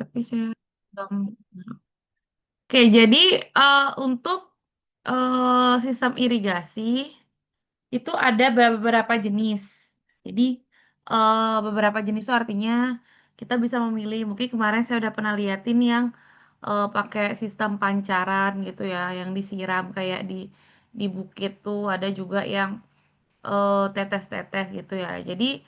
tapi saya belum. Oke, jadi untuk sistem irigasi itu ada beberapa jenis. Jadi beberapa jenis itu artinya kita bisa memilih. Mungkin kemarin saya udah pernah liatin yang pakai sistem pancaran gitu ya, yang disiram kayak di bukit tuh. Ada juga yang tetes-tetes gitu ya. Jadi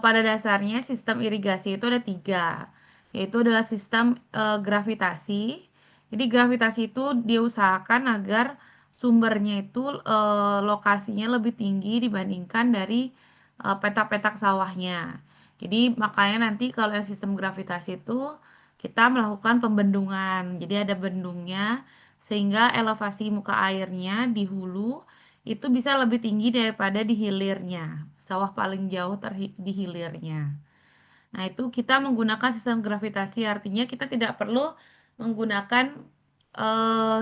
pada dasarnya sistem irigasi itu ada tiga, yaitu adalah sistem gravitasi. Jadi gravitasi itu diusahakan agar sumbernya itu lokasinya lebih tinggi dibandingkan dari petak-petak sawahnya. Jadi makanya nanti kalau yang sistem gravitasi itu kita melakukan pembendungan. Jadi ada bendungnya sehingga elevasi muka airnya di hulu itu bisa lebih tinggi daripada di hilirnya. Sawah paling jauh di hilirnya. Nah, itu kita menggunakan sistem gravitasi, artinya kita tidak perlu menggunakan eh,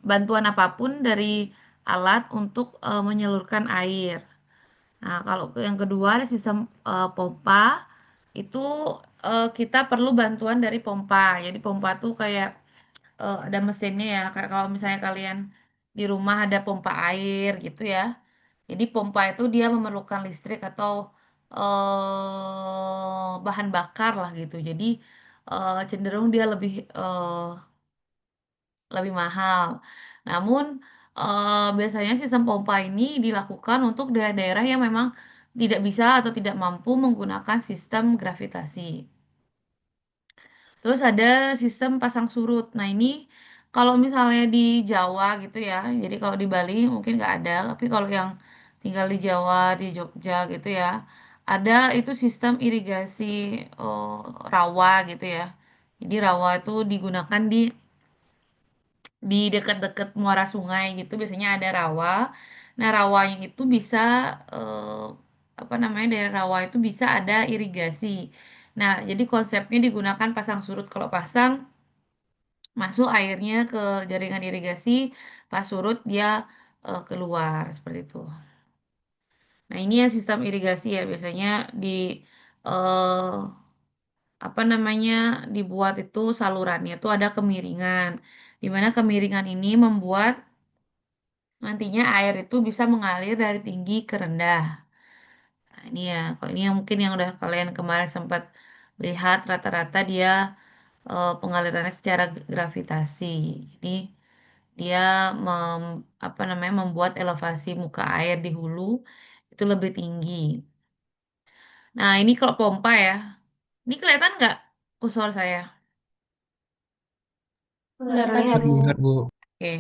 bantuan apapun dari alat untuk menyalurkan air. Nah, kalau yang kedua ada sistem pompa, itu kita perlu bantuan dari pompa. Jadi pompa tuh kayak ada mesinnya ya, kayak kalau misalnya kalian di rumah ada pompa air gitu ya. Jadi pompa itu dia memerlukan listrik atau bahan bakar lah gitu. Jadi cenderung dia lebih mahal. Namun biasanya sistem pompa ini dilakukan untuk daerah-daerah yang memang tidak bisa atau tidak mampu menggunakan sistem gravitasi. Terus ada sistem pasang surut. Nah ini kalau misalnya di Jawa gitu ya, jadi kalau di Bali mungkin nggak ada, tapi kalau yang tinggal di Jawa, di Jogja gitu ya, ada itu sistem irigasi eh, rawa gitu ya. Jadi rawa itu digunakan di dekat-dekat muara sungai gitu, biasanya ada rawa. Nah rawanya itu bisa eh, apa namanya dari rawa itu bisa ada irigasi. Nah, jadi konsepnya digunakan pasang surut. Kalau pasang masuk airnya ke jaringan irigasi, pas surut dia keluar seperti itu. Nah, ini ya sistem irigasi ya biasanya di eh, apa namanya dibuat itu salurannya itu ada kemiringan. Di mana kemiringan ini membuat nantinya air itu bisa mengalir dari tinggi ke rendah. Nah, ini ya, kalau ini yang mungkin yang udah kalian kemarin sempat lihat rata-rata dia pengalirannya secara gravitasi. Jadi dia apa namanya membuat elevasi muka air di hulu itu lebih tinggi. Nah, ini kalau pompa ya. Ini kelihatan nggak kursor saya? Kelihatan ya, Terlihat, Bu. terlihat, Bu. Oke.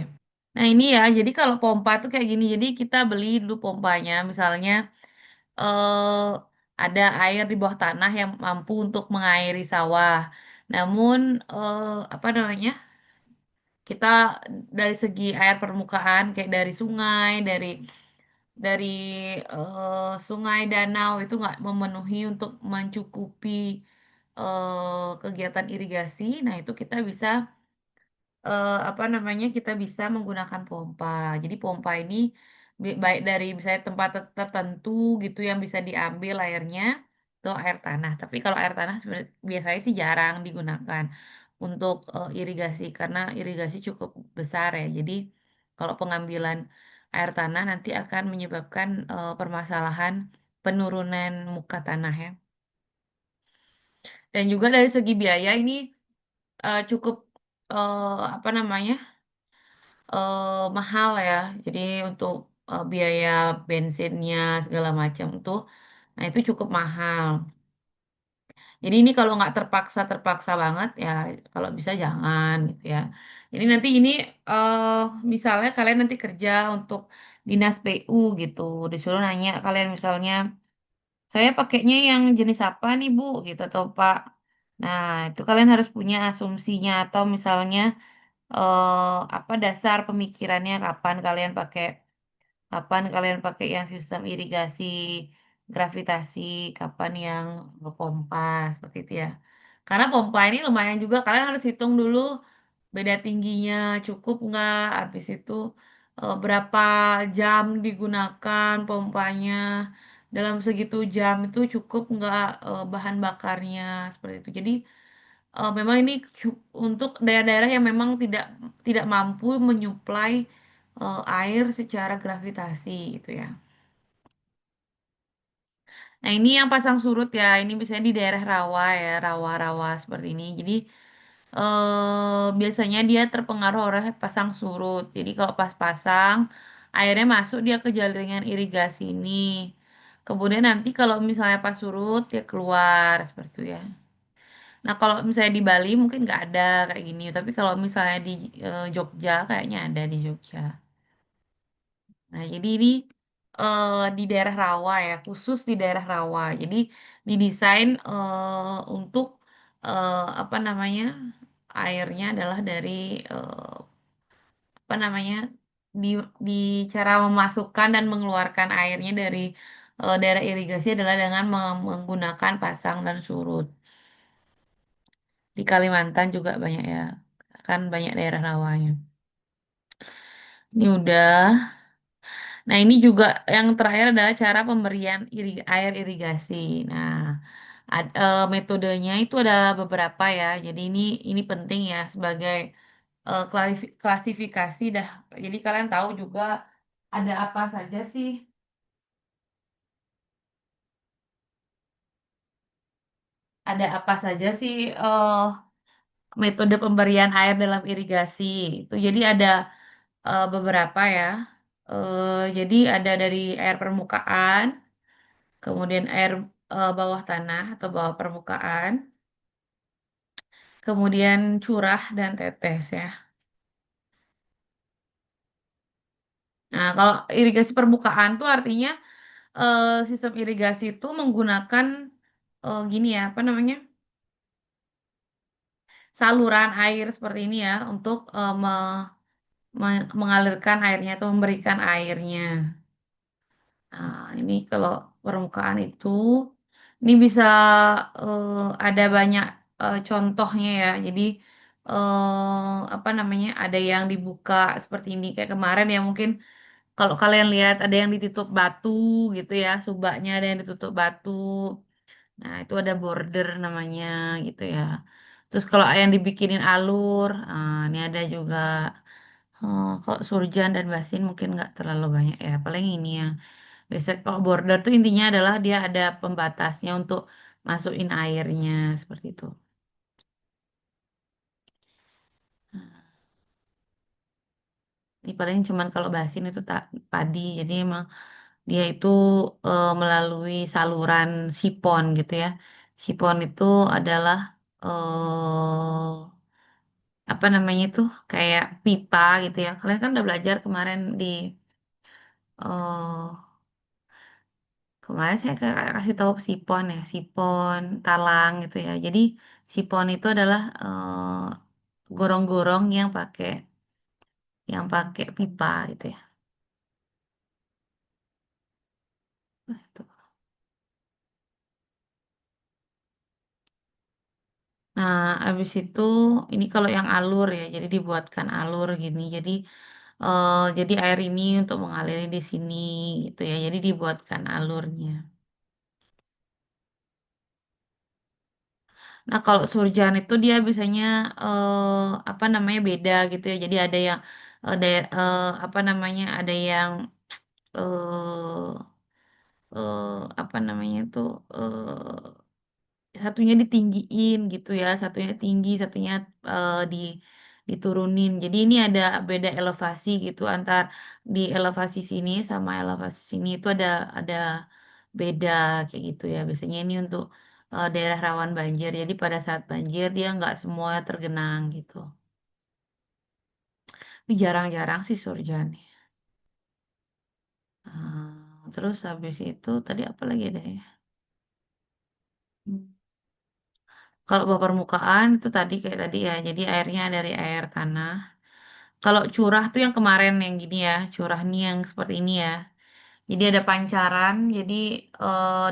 Nah, ini ya. Jadi kalau pompa tuh kayak gini. Jadi kita beli dulu pompanya. Misalnya eh, ada air di bawah tanah yang mampu untuk mengairi sawah. Namun apa namanya? Kita dari segi air permukaan kayak dari sungai, dari sungai, danau itu nggak memenuhi untuk mencukupi kegiatan irigasi. Nah, itu kita bisa apa namanya? Kita bisa menggunakan pompa. Jadi pompa ini baik dari misalnya tempat tertentu gitu yang bisa diambil airnya atau air tanah. Tapi kalau air tanah biasanya sih jarang digunakan untuk irigasi karena irigasi cukup besar ya. Jadi kalau pengambilan air tanah nanti akan menyebabkan permasalahan penurunan muka tanah ya. Dan juga dari segi biaya ini cukup apa namanya mahal ya. Jadi untuk biaya bensinnya segala macam tuh, nah itu cukup mahal. Jadi ini kalau nggak terpaksa banget ya, kalau bisa jangan gitu ya. Jadi nanti ini eh misalnya kalian nanti kerja untuk dinas PU gitu, disuruh nanya kalian misalnya, saya pakainya yang jenis apa nih Bu gitu atau Pak. Nah itu kalian harus punya asumsinya atau misalnya apa dasar pemikirannya kapan kalian pakai yang sistem irigasi gravitasi, kapan yang pompa seperti itu ya. Karena pompa ini lumayan juga kalian harus hitung dulu beda tingginya cukup nggak, habis itu berapa jam digunakan pompanya, dalam segitu jam itu cukup nggak bahan bakarnya seperti itu. Jadi memang ini untuk daerah-daerah yang memang tidak tidak mampu menyuplai air secara gravitasi gitu ya. Nah, ini yang pasang surut ya. Ini biasanya di daerah rawa ya, rawa-rawa seperti ini. Jadi biasanya dia terpengaruh oleh pasang surut. Jadi kalau pas pasang, airnya masuk dia ke jaringan irigasi ini. Kemudian nanti kalau misalnya pas surut, dia keluar seperti itu ya. Nah, kalau misalnya di Bali mungkin nggak ada kayak gini. Tapi kalau misalnya di Jogja, kayaknya ada di Jogja. Nah, jadi ini di daerah rawa ya, khusus di daerah rawa. Jadi didesain untuk apa namanya, airnya adalah dari eh, apa namanya, di di cara memasukkan dan mengeluarkan airnya dari daerah irigasi adalah dengan menggunakan pasang dan surut. Di Kalimantan juga banyak ya, kan banyak daerah rawanya. Ini udah. Nah, ini juga yang terakhir adalah cara pemberian air irigasi. Nah, metodenya itu ada beberapa ya. Jadi ini penting ya sebagai klasifikasi dah. Jadi kalian tahu juga ada apa saja sih, ada apa saja sih metode pemberian air dalam irigasi. Itu jadi ada beberapa ya. Jadi ada dari air permukaan, kemudian air bawah tanah atau bawah permukaan, kemudian curah dan tetes ya. Nah, kalau irigasi permukaan tuh artinya sistem irigasi itu menggunakan gini ya, apa namanya? Saluran air seperti ini ya untuk mengalirkan airnya atau memberikan airnya. Nah, ini kalau permukaan itu ini bisa ada banyak contohnya ya. Jadi apa namanya? Ada yang dibuka seperti ini kayak kemarin ya mungkin kalau kalian lihat ada yang ditutup batu gitu ya, subaknya ada yang ditutup batu. Nah, itu ada border namanya gitu ya. Terus kalau yang dibikinin alur, ini ada juga. Kalau surjan dan basin mungkin nggak terlalu banyak ya. Paling ini yang biasa kalau border tuh intinya adalah dia ada pembatasnya untuk masukin airnya seperti itu. Ini paling cuman kalau basin itu tak padi. Jadi emang dia itu melalui saluran sipon gitu ya. Sipon itu adalah apa namanya itu kayak pipa gitu ya. Kalian kan udah belajar kemarin di eh kemarin saya kasih tahu sipon ya, sipon talang gitu ya. Jadi sipon itu adalah gorong-gorong yang pakai pipa gitu ya. Nah, itu. Nah, habis itu ini kalau yang alur ya, jadi dibuatkan alur gini. Jadi air ini untuk mengaliri di sini gitu ya. Jadi dibuatkan alurnya. Nah, kalau surjan itu dia biasanya apa namanya beda gitu ya. Jadi ada yang apa namanya ada yang eh apa namanya itu satunya ditinggiin gitu ya, satunya tinggi, satunya di diturunin. Jadi ini ada beda elevasi gitu antar di elevasi sini sama elevasi sini itu ada beda kayak gitu ya. Biasanya ini untuk daerah rawan banjir. Jadi pada saat banjir dia nggak semua tergenang gitu. Tapi jarang-jarang sih Surjani. Terus habis itu tadi apa lagi ada ya? Hmm. Kalau bawah permukaan itu tadi kayak tadi ya, jadi airnya dari air tanah. Kalau curah tuh yang kemarin yang gini ya, curah nih yang seperti ini ya. Jadi ada pancaran, jadi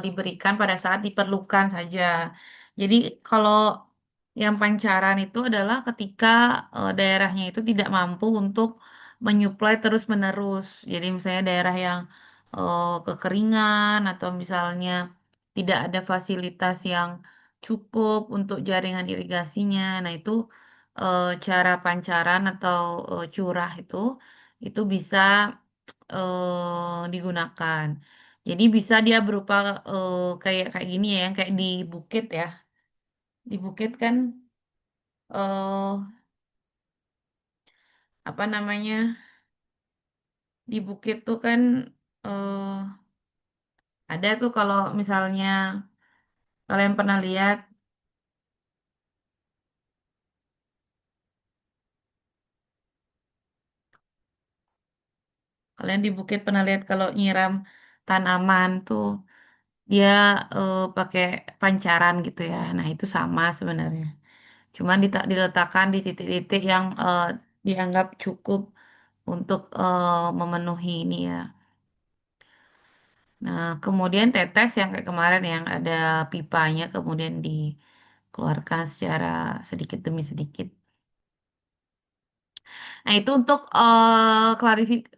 diberikan pada saat diperlukan saja. Jadi kalau yang pancaran itu adalah ketika daerahnya itu tidak mampu untuk menyuplai terus-menerus. Jadi misalnya daerah yang kekeringan atau misalnya tidak ada fasilitas yang cukup untuk jaringan irigasinya. Nah, itu cara pancaran atau curah itu bisa digunakan. Jadi bisa dia berupa kayak kayak gini ya, yang kayak di bukit ya. Di bukit kan eh apa namanya? Di bukit tuh kan eh ada tuh kalau misalnya kalian pernah lihat, kalian di bukit pernah lihat kalau nyiram tanaman tuh dia pakai pancaran gitu ya. Nah, itu sama sebenarnya. Cuman diletakkan di titik-titik yang dianggap cukup untuk memenuhi ini ya. Nah, kemudian tetes yang kayak kemarin yang ada pipanya kemudian dikeluarkan secara sedikit demi sedikit. Nah, itu untuk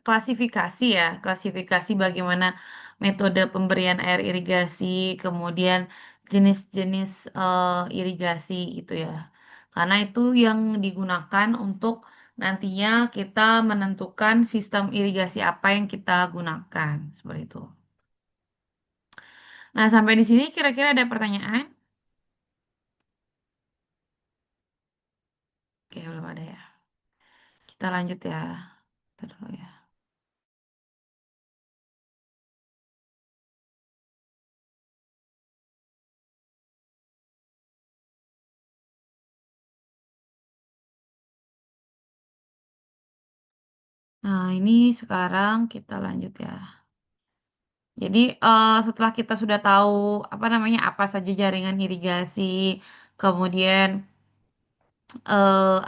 klasifikasi ya, klasifikasi bagaimana metode pemberian air irigasi, kemudian jenis-jenis irigasi gitu ya. Karena itu yang digunakan untuk nantinya kita menentukan sistem irigasi apa yang kita gunakan, seperti itu. Nah, sampai di sini kira-kira ada pertanyaan? Oke, belum ada ya. Kita lanjut ya. Terus ya. Nah, ini sekarang kita lanjut ya. Jadi setelah kita sudah tahu apa namanya apa saja jaringan irigasi, kemudian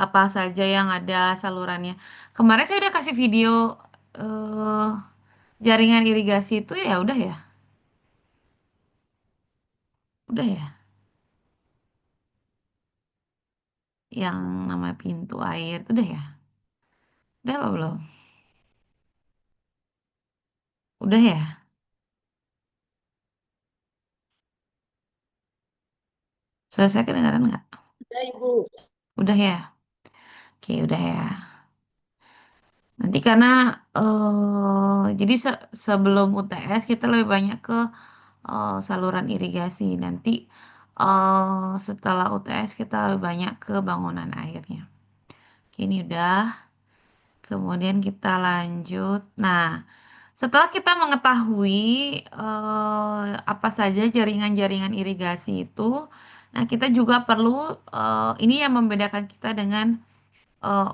apa saja yang ada salurannya. Kemarin saya udah kasih video eh, jaringan irigasi itu ya udah ya, yang namanya pintu air itu udah ya, udah apa belum? Udah ya. Selesai kedengaran nggak? Udah, Ibu. Udah ya. Oke, udah ya. Nanti karena jadi sebelum UTS kita lebih banyak ke saluran irigasi. Nanti setelah UTS kita lebih banyak ke bangunan airnya. Oke, ini udah. Kemudian kita lanjut. Nah, setelah kita mengetahui apa saja jaringan-jaringan irigasi itu, nah kita juga perlu ini yang membedakan kita dengan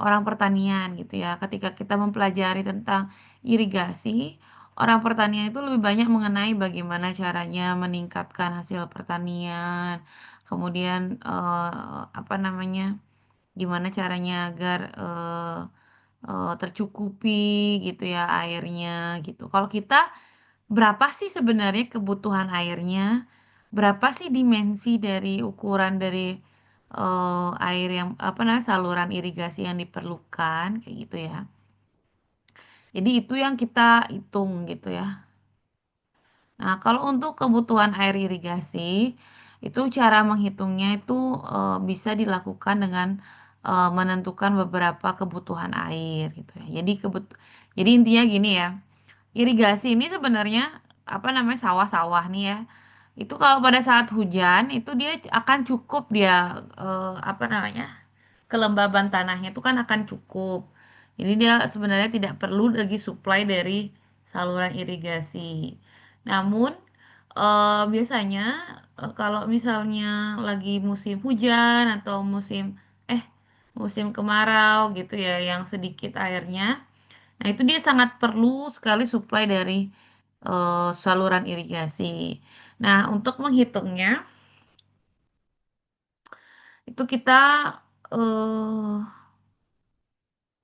orang pertanian gitu ya. Ketika kita mempelajari tentang irigasi, orang pertanian itu lebih banyak mengenai bagaimana caranya meningkatkan hasil pertanian, kemudian apa namanya, gimana caranya agar tercukupi gitu ya airnya gitu. Kalau kita berapa sih sebenarnya kebutuhan airnya? Berapa sih dimensi dari ukuran dari air yang apa namanya saluran irigasi yang diperlukan kayak gitu ya. Jadi itu yang kita hitung gitu ya. Nah, kalau untuk kebutuhan air irigasi itu cara menghitungnya itu bisa dilakukan dengan menentukan beberapa kebutuhan air gitu ya. Jadi intinya gini ya. Irigasi ini sebenarnya apa namanya sawah-sawah nih ya. Itu kalau pada saat hujan itu dia akan cukup dia apa namanya kelembaban tanahnya itu kan akan cukup. Jadi dia sebenarnya tidak perlu lagi supply dari saluran irigasi. Namun biasanya kalau misalnya lagi musim hujan atau eh musim kemarau gitu ya yang sedikit airnya. Nah, itu dia sangat perlu sekali supply dari saluran irigasi. Nah, untuk menghitungnya, itu kita eh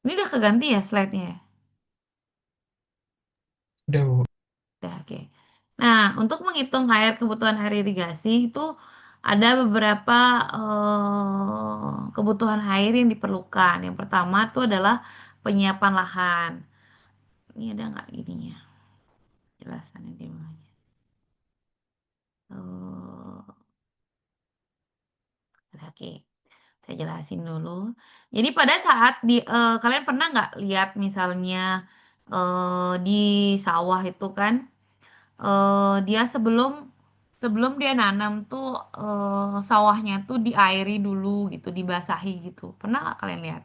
ini udah keganti ya slide-nya ya? Udah, Bu. Udah, oke. Nah, untuk menghitung kebutuhan air irigasi itu ada beberapa kebutuhan air yang diperlukan. Yang pertama itu adalah penyiapan lahan. Ini ada nggak ininya? Jelasannya di mana? Oke, saya jelasin dulu. Jadi pada saat kalian pernah nggak lihat misalnya di sawah itu kan dia sebelum sebelum dia nanam tuh sawahnya tuh diairi dulu gitu, dibasahi gitu. Pernah nggak kalian lihat?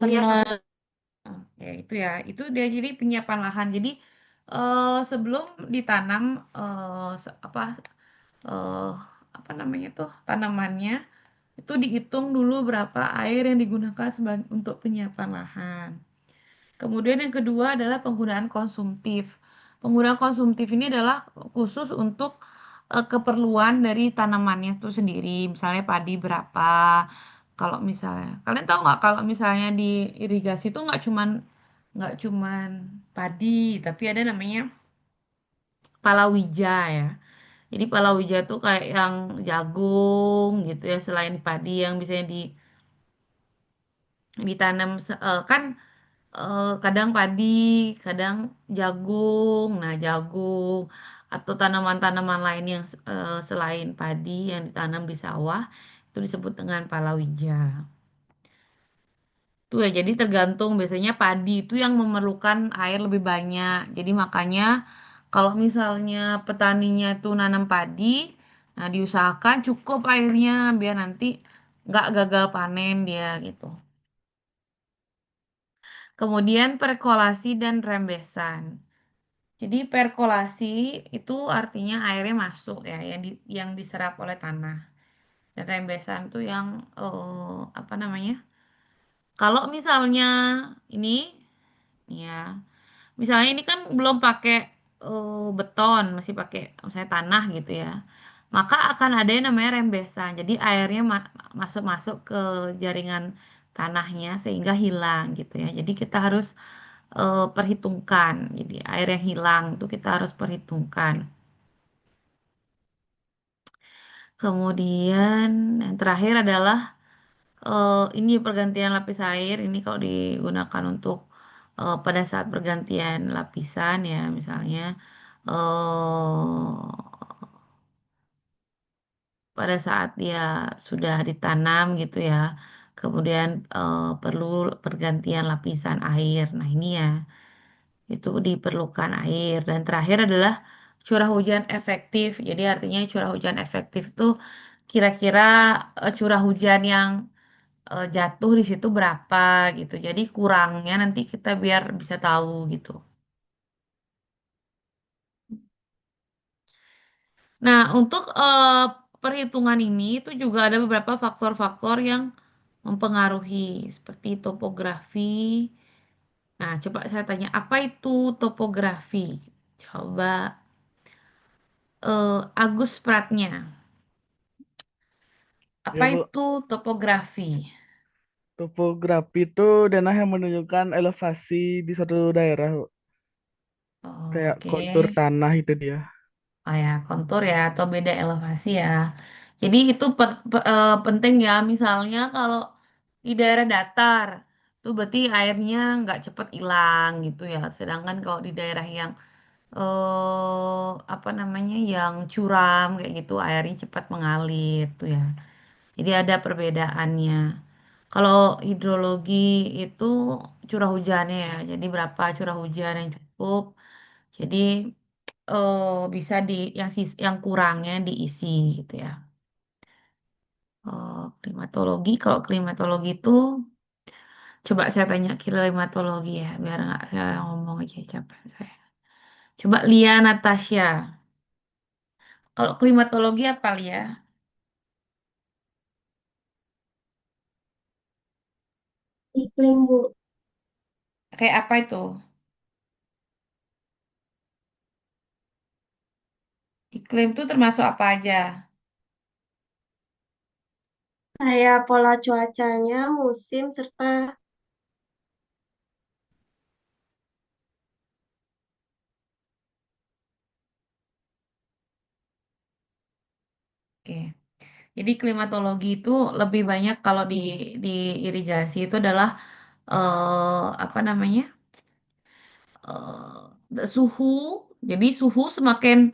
Iya, Pernah. Oke, itu ya. Itu dia jadi penyiapan lahan. Jadi sebelum ditanam apa eh, apa namanya tuh tanamannya itu dihitung dulu berapa air yang digunakan sebagai untuk penyiapan lahan. Kemudian yang kedua adalah penggunaan konsumtif. Penggunaan konsumtif ini adalah khusus untuk keperluan dari tanamannya itu sendiri. Misalnya padi berapa. Kalau misalnya, kalian tahu nggak kalau misalnya di irigasi itu nggak cuman padi, tapi ada namanya palawija ya. Jadi palawija tuh kayak yang jagung gitu ya, selain padi yang biasanya ditanam kan kadang padi, kadang jagung. Nah, jagung atau tanaman-tanaman lain yang selain padi yang ditanam di sawah itu disebut dengan palawija. Tuh ya, jadi tergantung biasanya padi itu yang memerlukan air lebih banyak. Jadi makanya kalau misalnya petaninya itu nanam padi, nah diusahakan cukup airnya biar nanti nggak gagal panen dia gitu. Kemudian perkolasi dan rembesan. Jadi perkolasi itu artinya airnya masuk ya, yang diserap oleh tanah. Dan rembesan tuh yang apa namanya? Kalau misalnya ini ya, misalnya ini kan belum pakai beton, masih pakai misalnya tanah gitu ya. Maka akan ada yang namanya rembesan. Jadi airnya masuk-masuk ke jaringan tanahnya sehingga hilang gitu ya. Jadi kita harus perhitungkan. Jadi air yang hilang itu kita harus perhitungkan. Kemudian yang terakhir adalah ini pergantian lapis air. Ini kalau digunakan untuk pada saat pergantian lapisan ya, misalnya eh pada saat dia sudah ditanam gitu ya, kemudian perlu pergantian lapisan air. Nah ini ya, itu diperlukan air. Dan terakhir adalah curah hujan efektif. Jadi artinya curah hujan efektif tuh kira-kira curah hujan yang jatuh di situ berapa gitu. Jadi kurangnya nanti kita biar bisa tahu gitu. Nah, untuk perhitungan ini itu juga ada beberapa faktor-faktor yang mempengaruhi seperti topografi. Nah, coba saya tanya, apa itu topografi? Coba Agus Pratnya. Apa Ya Bu, itu topografi? topografi itu denah yang menunjukkan elevasi di suatu daerah, Bu. Kayak Oke. kontur tanah itu dia. Oh ya, kontur ya atau beda elevasi ya. Jadi itu penting ya. Misalnya kalau di daerah datar, itu berarti airnya nggak cepet hilang gitu ya. Sedangkan kalau di daerah yang apa namanya, yang curam kayak gitu, airnya cepat mengalir tuh ya. Jadi ada perbedaannya. Kalau hidrologi itu curah hujannya ya. Jadi berapa curah hujan yang cukup. Jadi bisa yang kurangnya diisi gitu ya. Klimatologi, kalau klimatologi itu coba saya tanya klimatologi ya, biar nggak saya ngomong aja capek saya. Coba Lia Natasha. Kalau klimatologi apa Lia? Iklim, Bu. Kayak apa itu? Iklim itu termasuk apa aja? Kayak pola cuacanya, musim, serta Oke. Jadi klimatologi itu lebih banyak kalau di irigasi itu adalah apa namanya? Suhu. Jadi suhu semakin,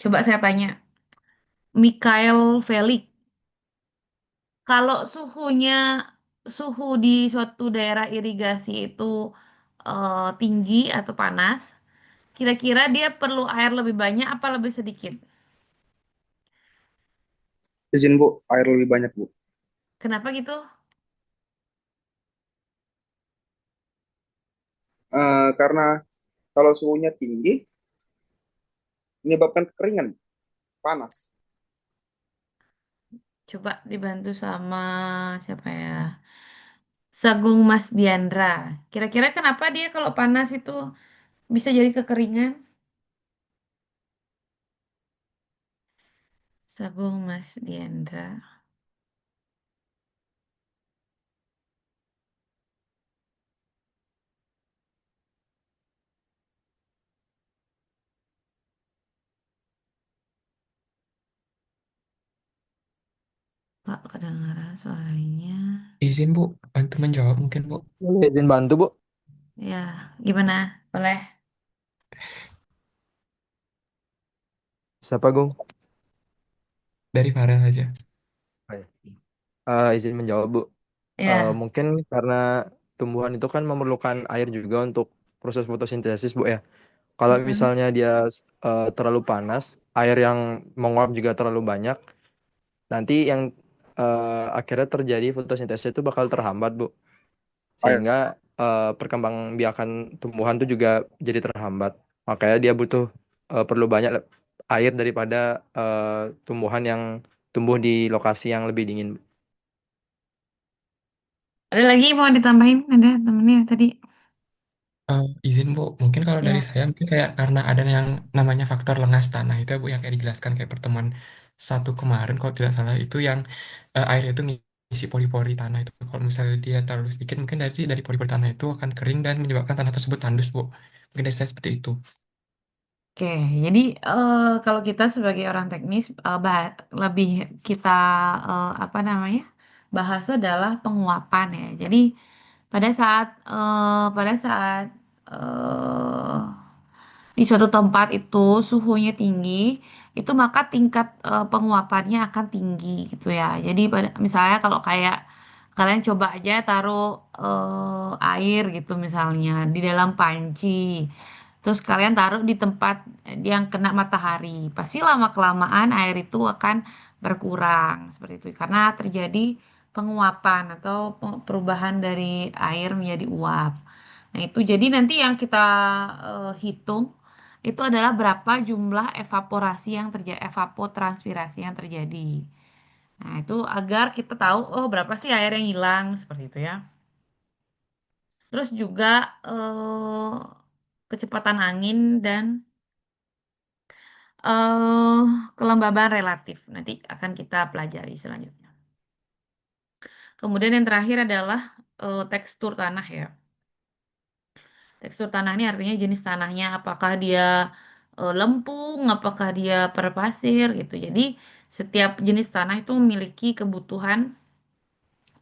coba saya tanya, Mikael Felix. Kalau suhu di suatu daerah irigasi itu tinggi atau panas, kira-kira dia perlu air lebih banyak apa lebih sedikit? Izin Bu, air lebih banyak Bu. Kenapa gitu? Karena kalau suhunya tinggi, menyebabkan kekeringan, panas. Coba dibantu sama siapa ya? Sagung Mas Diandra. Kira-kira kenapa dia kalau panas itu bisa jadi kekeringan? Sagung Mas Diandra. Pak, kedengaran suaranya. Izin Bu, bantu menjawab mungkin Bu. Boleh izin bantu, Bu? Ya, gimana? Boleh? Siapa, Gung? Dari Farel aja. Oh, ya. Izin menjawab, Bu. Ya. Mungkin karena tumbuhan itu kan memerlukan air juga untuk proses fotosintesis, Bu ya. Kalau Mm-mm. misalnya dia terlalu panas, air yang menguap juga terlalu banyak, nanti yang akhirnya terjadi fotosintesis itu bakal terhambat, Bu. Air, Sehingga perkembangbiakan tumbuhan itu juga jadi terhambat. Makanya dia butuh perlu banyak air daripada eh, tumbuhan yang tumbuh di lokasi yang lebih dingin. Ada lagi mau ditambahin? Ada temennya tadi? Izin Bu, mungkin kalau dari Ya. saya mungkin kayak karena ada yang namanya faktor lengas tanah itu ya Bu yang kayak dijelaskan kayak pertemuan satu kemarin kalau tidak salah itu yang air itu ngisi pori-pori tanah itu. Kalau misalnya dia terlalu sedikit mungkin dari pori-pori tanah itu akan kering dan menyebabkan tanah tersebut tandus Bu. Mungkin dari saya seperti itu. Oke, jadi kalau kita sebagai orang teknis lebih kita apa namanya bahas itu adalah penguapan ya. Jadi pada saat eh, di suatu tempat itu suhunya tinggi, itu maka tingkat penguapannya akan tinggi gitu ya. Jadi misalnya kalau kayak kalian coba aja taruh air gitu misalnya di dalam panci. Terus kalian taruh di tempat yang kena matahari. Pasti lama-kelamaan air itu akan berkurang seperti itu karena terjadi penguapan atau perubahan dari air menjadi uap. Nah, itu jadi nanti yang kita hitung itu adalah berapa jumlah evaporasi yang terjadi, evapotranspirasi yang terjadi. Nah, itu agar kita tahu, oh berapa sih air yang hilang, seperti itu ya. Terus juga kecepatan angin dan eh kelembaban relatif. Nanti akan kita pelajari selanjutnya. Kemudian yang terakhir adalah tekstur tanah ya. Tekstur tanah ini artinya jenis tanahnya, apakah dia lempung, apakah dia perpasir gitu. Jadi setiap jenis tanah itu memiliki kebutuhan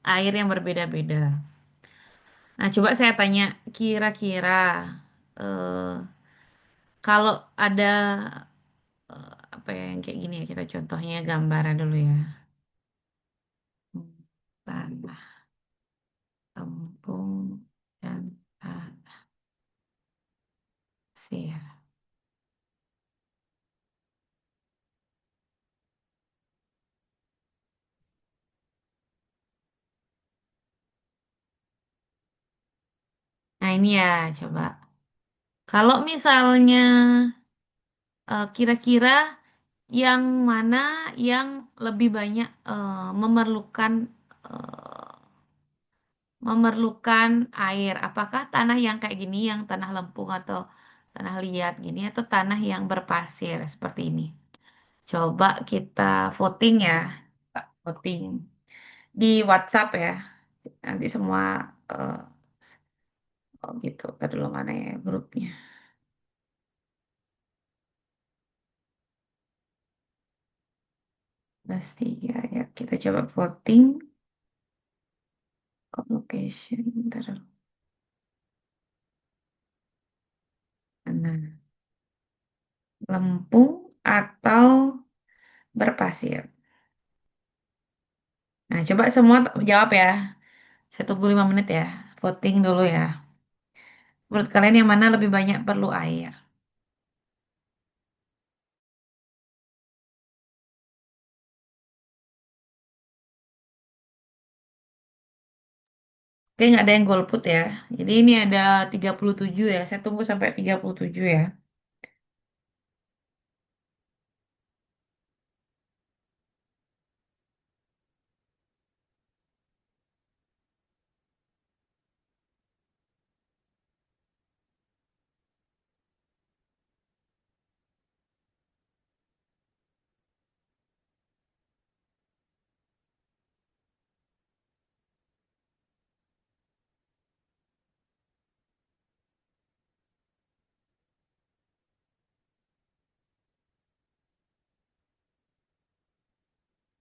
air yang berbeda-beda. Nah, coba saya tanya, kira-kira eh, kalau ada apa ya yang kayak gini ya, kita contohnya gambaran dulu ya. Tanah, lempung, dan pasir. Nah, ini ya, coba. Kalau misalnya kira-kira yang mana yang lebih banyak memerlukan eh, memerlukan air? Apakah tanah yang kayak gini, yang tanah lempung atau tanah liat gini, atau tanah yang berpasir seperti ini? Coba kita voting ya, Pak. Voting di WhatsApp ya. Nanti semua eh, oh gitu. Tadi dulu mana ya grupnya? Plus tiga ya. Kita coba voting. Location. Ntar dulu. Nah, lempung atau berpasir. Nah, coba semua jawab ya. Saya tunggu 5 menit ya. Voting dulu ya. Menurut kalian yang mana lebih banyak perlu air? Oke, nggak ada yang golput ya. Jadi ini ada 37 ya. Saya tunggu sampai 37 ya.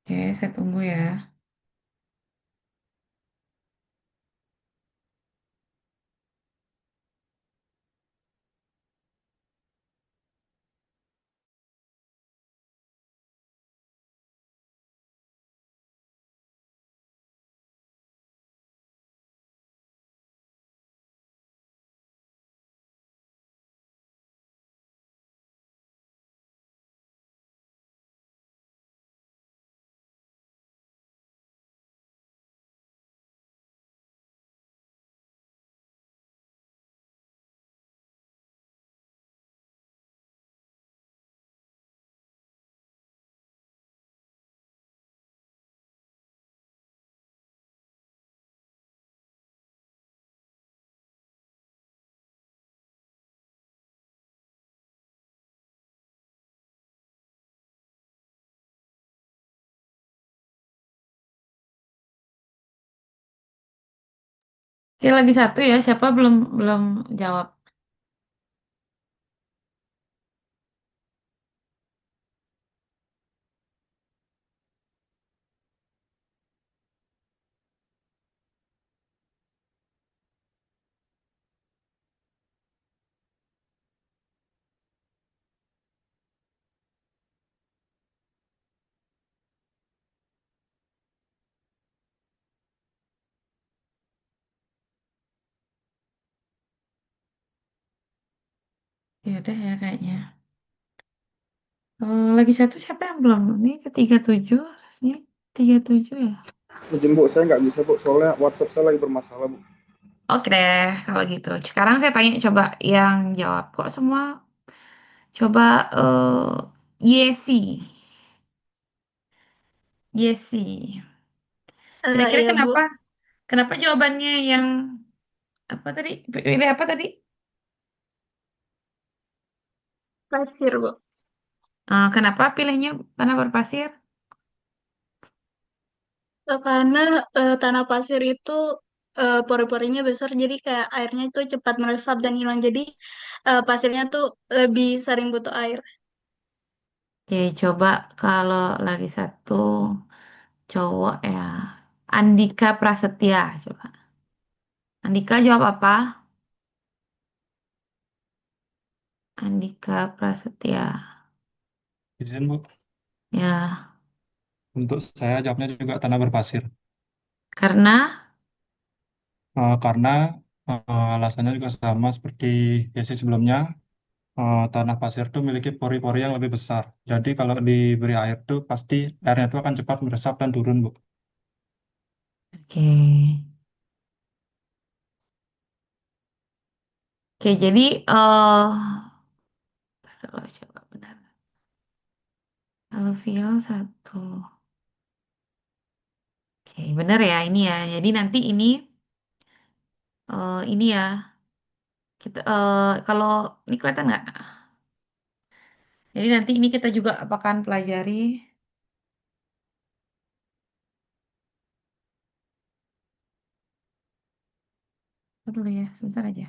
Oke, saya tunggu ya. Oke, lagi satu ya. Siapa belum belum jawab? Ya udah ya kayaknya. Lagi satu siapa yang belum? Ini ke 37, ini 37 ya. Izin Bu, saya nggak bisa Bu, soalnya WhatsApp saya lagi bermasalah Bu. Oke deh, kalau gitu. Sekarang saya tanya coba yang jawab. Kok semua coba Yesi. Yesi. Kira-kira Iya, Bu. kenapa? Kenapa jawabannya yang apa tadi? Pilih apa tadi? Pasir, Bu. Kenapa pilihnya tanah berpasir? Karena tanah pasir itu pori-porinya besar, jadi kayak airnya itu cepat meresap dan hilang. Jadi pasirnya tuh lebih sering butuh air. Oke, coba kalau lagi satu cowok ya. Andika Prasetya, coba. Andika jawab apa? Andika Prasetya. Izin Bu, Ya, untuk saya jawabnya juga tanah berpasir. karena Karena alasannya juga sama seperti Yesi sebelumnya, tanah pasir itu memiliki pori-pori yang lebih besar. Jadi kalau diberi air tuh pasti airnya itu akan cepat meresap dan turun, Bu. oke. Oke, jadi kalau coba benar. Alfiel satu. Oke, benar ya ini ya. Jadi nanti ini ya. Kita kalau ini kelihatan nggak? Jadi nanti ini kita juga akan pelajari. Tunggu dulu ya, sebentar aja.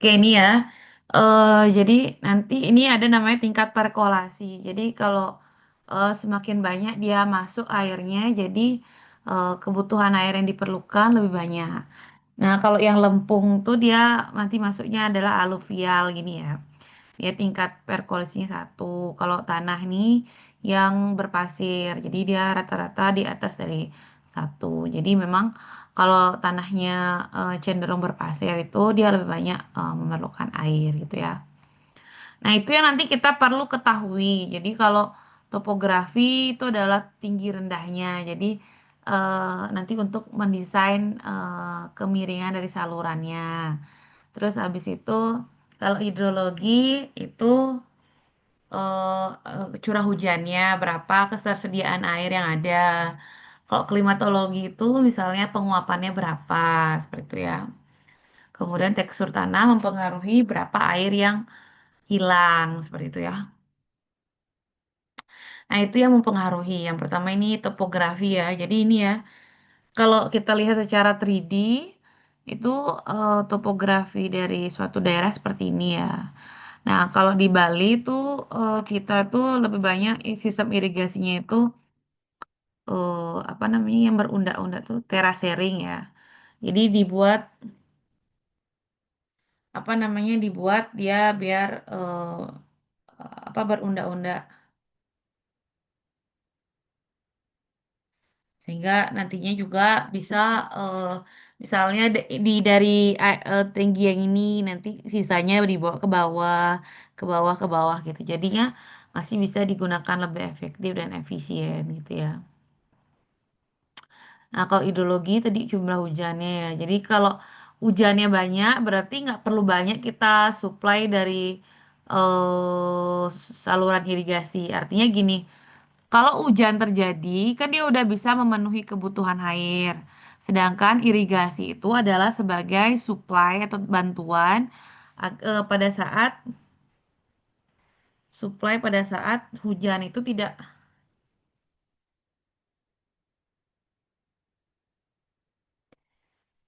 Oke, ini ya. Jadi nanti ini ada namanya tingkat perkolasi. Jadi kalau semakin banyak dia masuk airnya, jadi kebutuhan air yang diperlukan lebih banyak. Nah, kalau yang lempung tuh dia nanti masuknya adalah aluvial gini ya. Dia tingkat perkolasinya satu. Kalau tanah nih yang berpasir, jadi dia rata-rata di atas dari satu. Jadi memang kalau tanahnya cenderung berpasir itu dia lebih banyak memerlukan air gitu ya. Nah, itu yang nanti kita perlu ketahui. Jadi kalau topografi itu adalah tinggi rendahnya. Jadi nanti untuk mendesain kemiringan dari salurannya. Terus habis itu kalau hidrologi itu curah hujannya berapa, ketersediaan air yang ada. Kalau klimatologi itu misalnya penguapannya berapa, seperti itu ya. Kemudian tekstur tanah mempengaruhi berapa air yang hilang, seperti itu ya. Nah, itu yang mempengaruhi. Yang pertama ini topografi ya. Jadi ini ya, kalau kita lihat secara 3D, itu topografi dari suatu daerah seperti ini ya. Nah, kalau di Bali tuh kita tuh lebih banyak sistem irigasinya itu apa namanya yang berundak-undak tuh terasering ya. Jadi dibuat apa namanya dibuat dia biar apa berundak-undak sehingga nantinya juga bisa eh, misalnya dari tinggi yang ini nanti sisanya dibawa ke bawah ke bawah gitu. Jadinya masih bisa digunakan lebih efektif dan efisien gitu ya. Nah, kalau hidrologi tadi jumlah hujannya ya. Jadi kalau hujannya banyak, berarti nggak perlu banyak kita supply dari eh, saluran irigasi. Artinya gini, kalau hujan terjadi, kan dia udah bisa memenuhi kebutuhan air. Sedangkan irigasi itu adalah sebagai supply atau bantuan pada saat hujan itu tidak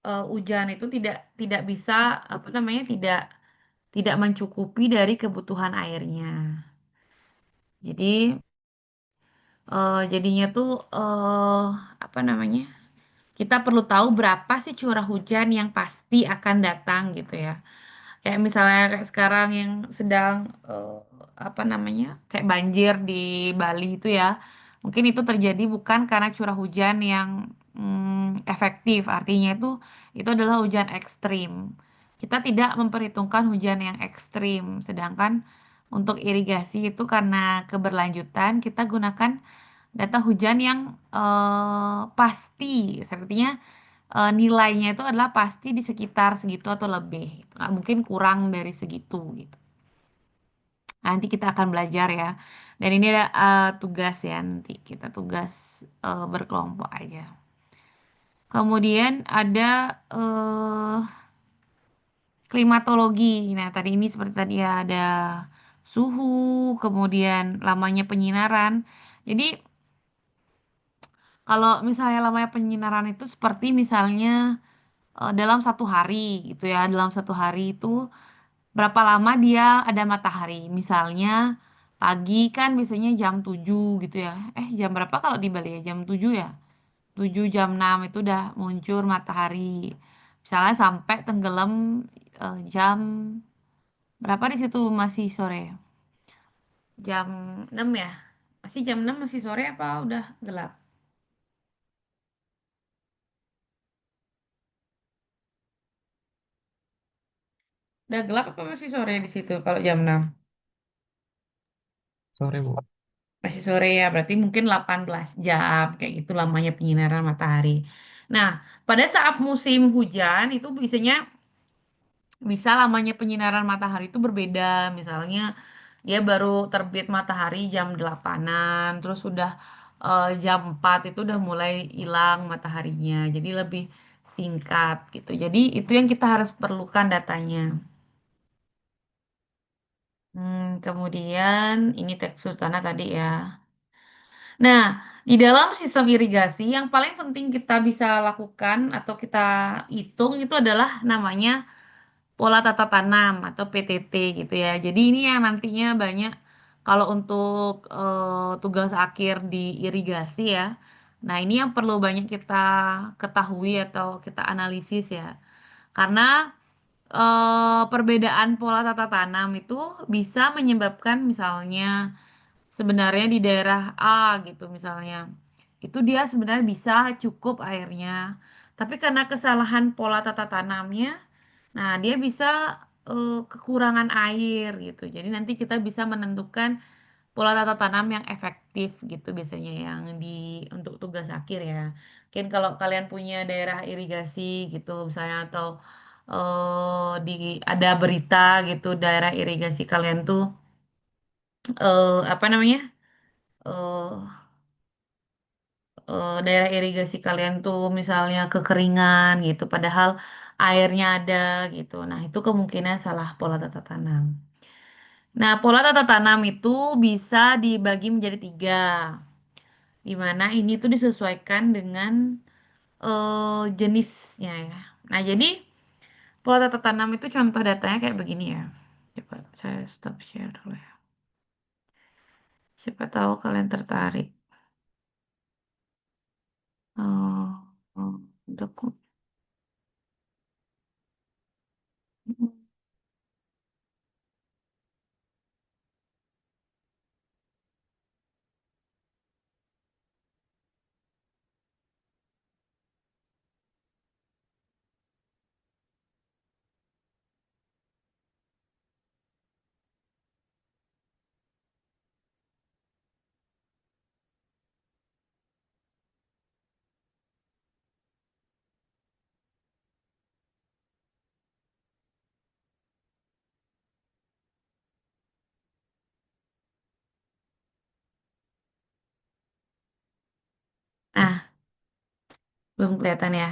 hujan itu tidak bisa apa namanya tidak mencukupi dari kebutuhan airnya. Jadi jadinya tuh apa namanya? Kita perlu tahu berapa sih curah hujan yang pasti akan datang gitu ya. Kayak misalnya kayak sekarang yang sedang apa namanya? Kayak banjir di Bali itu ya. Mungkin itu terjadi bukan karena curah hujan yang efektif. Artinya itu adalah hujan ekstrim. Kita tidak memperhitungkan hujan yang ekstrim. Sedangkan untuk irigasi itu karena keberlanjutan kita gunakan data hujan yang pasti. Sepertinya nilainya itu adalah pasti di sekitar segitu atau lebih. Nggak mungkin kurang dari segitu gitu. Nanti kita akan belajar ya. Dan ini ada tugas ya nanti kita tugas berkelompok aja. Kemudian ada klimatologi. Nah, tadi ini seperti tadi ya ada suhu, kemudian lamanya penyinaran. Jadi kalau misalnya lamanya penyinaran itu seperti misalnya dalam satu hari gitu ya. Dalam satu hari itu berapa lama dia ada matahari. Misalnya pagi kan biasanya jam 7 gitu ya. Jam berapa kalau di Bali ya? Jam 7 ya? 7 jam 6 itu udah muncul matahari. Misalnya sampai tenggelam jam berapa di situ masih sore? Jam 6 ya? Masih jam 6 masih sore apa udah gelap? Udah gelap apa masih sore di situ kalau jam 6? Sore, Bu. Masih sore ya, berarti mungkin 18 jam kayak gitu lamanya penyinaran matahari. Nah, pada saat musim hujan itu biasanya bisa lamanya penyinaran matahari itu berbeda. Misalnya dia baru terbit matahari jam 8-an, terus udah jam 4 itu udah mulai hilang mataharinya. Jadi lebih singkat gitu. Jadi itu yang kita harus perlukan datanya. Kemudian ini tekstur tanah tadi ya. Nah, di dalam sistem irigasi yang paling penting kita bisa lakukan atau kita hitung itu adalah namanya pola tata tanam atau PTT gitu ya. Jadi ini yang nantinya banyak kalau untuk tugas akhir di irigasi ya. Nah, ini yang perlu banyak kita ketahui atau kita analisis ya. Karena perbedaan pola tata tanam itu bisa menyebabkan misalnya sebenarnya di daerah A gitu misalnya. Itu dia sebenarnya bisa cukup airnya. Tapi karena kesalahan pola tata tanamnya, nah dia bisa kekurangan air gitu. Jadi nanti kita bisa menentukan pola tata tanam yang efektif gitu biasanya yang di untuk tugas akhir ya. Mungkin kalau kalian punya daerah irigasi gitu misalnya atau di ada berita gitu daerah irigasi kalian tuh apa namanya? eh daerah irigasi kalian tuh misalnya kekeringan gitu, padahal airnya ada gitu. Nah, itu kemungkinan salah pola tata tanam. Nah, pola tata tanam itu bisa dibagi menjadi tiga, di mana ini tuh disesuaikan dengan jenisnya ya. Nah, jadi pola tata tanam itu contoh datanya kayak begini ya. Coba saya stop share dulu ya. Siapa tahu kalian tertarik. Oh, oh, dokum. Nah, belum kelihatan ya.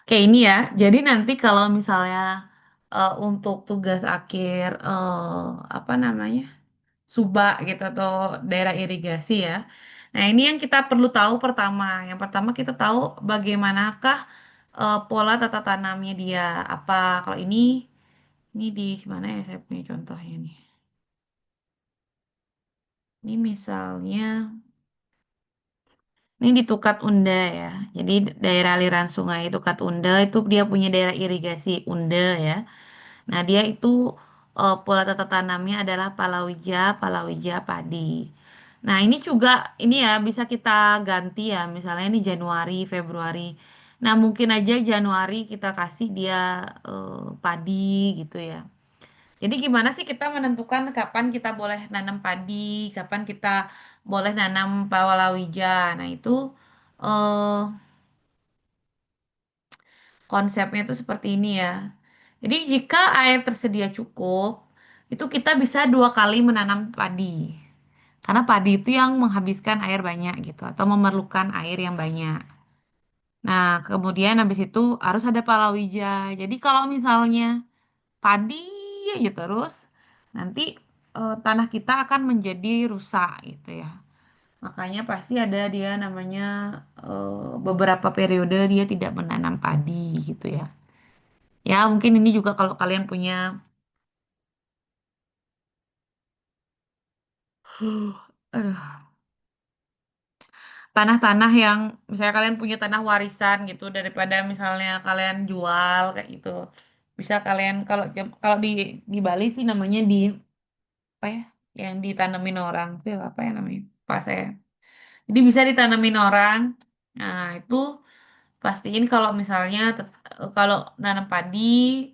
Kayak ini ya. Jadi nanti kalau misalnya untuk tugas akhir apa namanya? Subak gitu atau daerah irigasi ya. Nah, ini yang kita perlu tahu pertama. Yang pertama kita tahu bagaimanakah pola tata tanamnya dia. Apa kalau ini di mana ya saya punya contohnya nih. Ini misalnya ini di Tukat Unda ya. Jadi daerah aliran sungai Tukat Unda itu dia punya daerah irigasi Unda ya. Nah, dia itu pola tata tanamnya adalah palawija, palawija padi. Nah, ini juga ini ya bisa kita ganti ya. Misalnya ini Januari, Februari. Nah, mungkin aja Januari kita kasih dia padi gitu ya. Jadi gimana sih kita menentukan kapan kita boleh nanam padi, kapan kita boleh nanam palawija. Nah, itu eh konsepnya itu seperti ini ya. Jadi jika air tersedia cukup, itu kita bisa 2 kali menanam padi. Karena padi itu yang menghabiskan air banyak gitu, atau memerlukan air yang banyak. Nah, kemudian habis itu harus ada palawija. Jadi kalau misalnya padi aja terus, nanti tanah kita akan menjadi rusak gitu ya. Makanya pasti ada dia namanya beberapa periode dia tidak menanam padi gitu ya. Ya, mungkin ini juga kalau kalian punya aduh, tanah-tanah yang misalnya kalian punya tanah warisan gitu daripada misalnya kalian jual kayak gitu. Bisa kalian kalau kalau di Bali sih namanya di apa ya? Yang ditanemin orang itu apa ya namanya? Pas saya. Jadi bisa ditanemin orang. Nah, itu pastiin kalau misalnya kalau nanam padi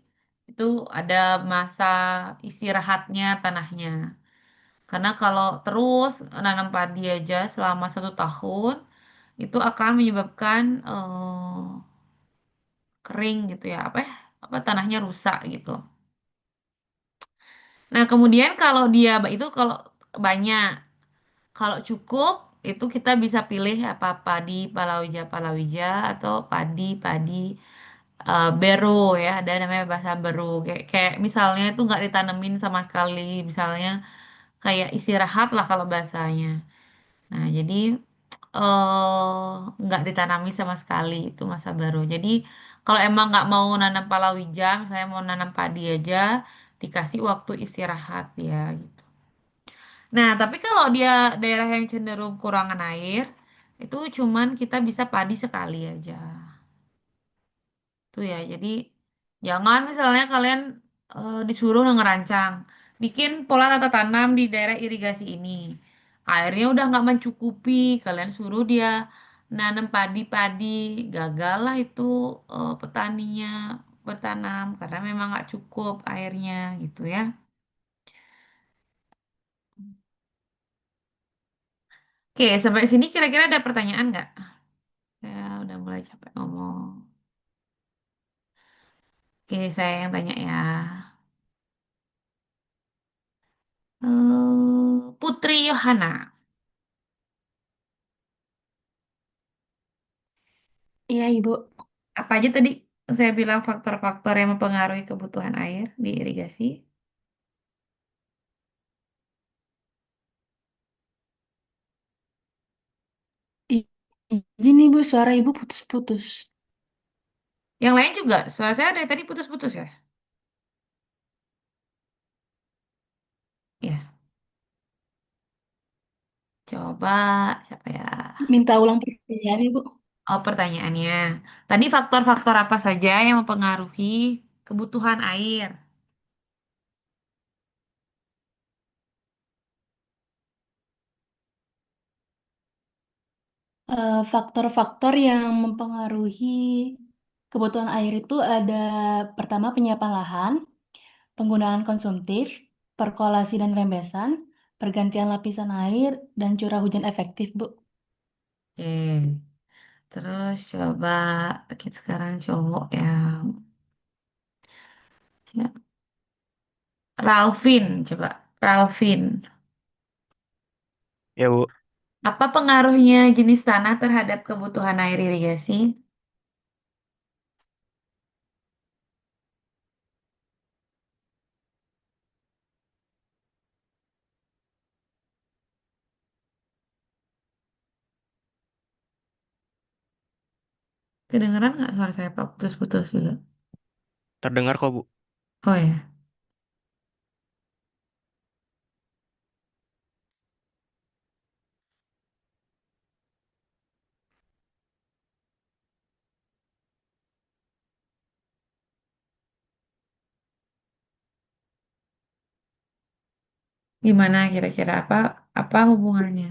itu ada masa istirahatnya tanahnya. Karena kalau terus nanam padi aja selama 1 tahun, itu akan menyebabkan kering gitu ya, apa ya, apa tanahnya rusak gitu. Nah, kemudian kalau dia itu kalau banyak, kalau cukup itu kita bisa pilih apa padi palawija palawija atau padi padi bero ya, ada namanya bahasa bero. Kayak misalnya itu nggak ditanemin sama sekali, misalnya kayak istirahat lah kalau bahasanya. Nah, jadi nggak ditanami sama sekali itu masa baru. Jadi Kalau emang nggak mau nanam palawija, misalnya mau nanam padi aja, dikasih waktu istirahat ya gitu. Nah, tapi kalau dia daerah yang cenderung kurangan air, itu cuman kita bisa padi sekali aja. Tuh ya, jadi jangan misalnya kalian disuruh ngerancang, bikin pola tata tanam di daerah irigasi ini. Airnya udah nggak mencukupi, kalian suruh dia nanam padi-padi, gagal lah itu petaninya bertanam karena memang nggak cukup airnya gitu ya. Oke, sampai sini kira-kira ada pertanyaan nggak? Ya, udah mulai capek ngomong. Oke, saya yang tanya ya. Putri Yohana. Iya, Ibu. Apa aja tadi saya bilang faktor-faktor yang mempengaruhi kebutuhan air di irigasi? I- Izin Ibu, suara Ibu putus-putus. Yang lain juga, suara saya dari tadi putus-putus ya? Ya, coba siapa ya? Minta ulang pertanyaan Ibu. Oh, pertanyaannya. Tadi faktor-faktor apa saja yang mempengaruhi kebutuhan air? Faktor-faktor yang mempengaruhi kebutuhan air itu ada pertama penyiapan lahan, penggunaan konsumtif, perkolasi dan rembesan, pergantian lapisan air, dan curah hujan efektif, Bu. Oke, terus coba kita sekarang cowok yang ya, Ralvin, coba Ralvin. Ya, Bu. Apa pengaruhnya jenis tanah terhadap kebutuhan air irigasi? Kedengeran nggak suara saya Pak? Putus-putus juga. Terdengar kok, Bu. Oh ya. Gimana kira-kira apa hubungannya?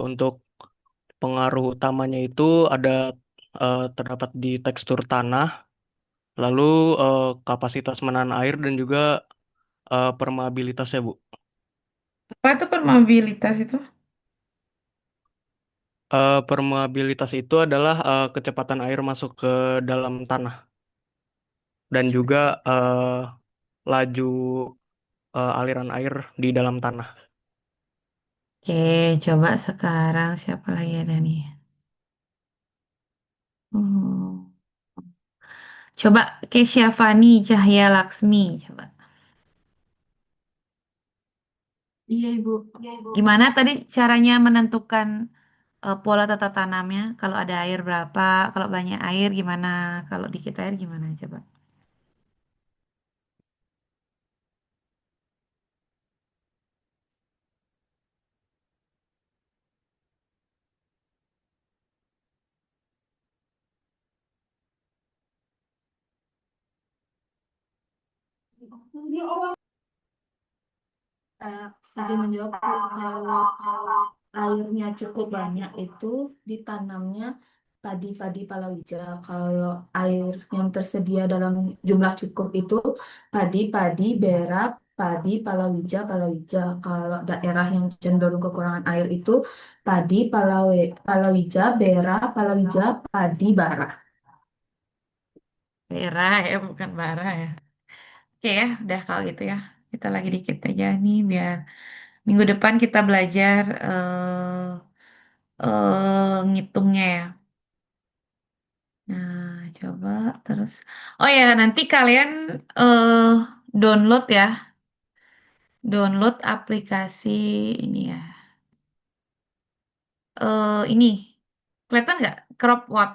Untuk pengaruh utamanya itu ada terdapat di tekstur tanah, lalu kapasitas menahan air dan juga permeabilitasnya, Bu. Apa itu permeabilitas itu? Permeabilitas itu adalah kecepatan air masuk ke dalam tanah dan juga laju aliran air di dalam tanah. Oke, coba sekarang siapa lagi ada nih? Hmm. Coba Kesya Fani Cahya Laksmi, coba. Iya, Ibu. Gimana tadi caranya menentukan pola tata tanamnya? Kalau ada air berapa? Kalau banyak air gimana? Kalau dikit air gimana? Coba. Eh, izin menjawab, Bu. Kalau airnya cukup banyak itu ditanamnya padi-padi palawija. Kalau air yang tersedia dalam jumlah cukup itu padi-padi berak, padi palawija palawija. Kalau daerah yang cenderung kekurangan air itu padi palawija berak palawija padi bara. Merah ya, bukan bara ya. Oke ya, udah kalau gitu ya. Kita lagi dikit aja nih biar minggu depan kita belajar ngitungnya ya. Nah, coba terus. Oh ya, nanti kalian eh download ya, download aplikasi ini ya. Ini kelihatan nggak crop what?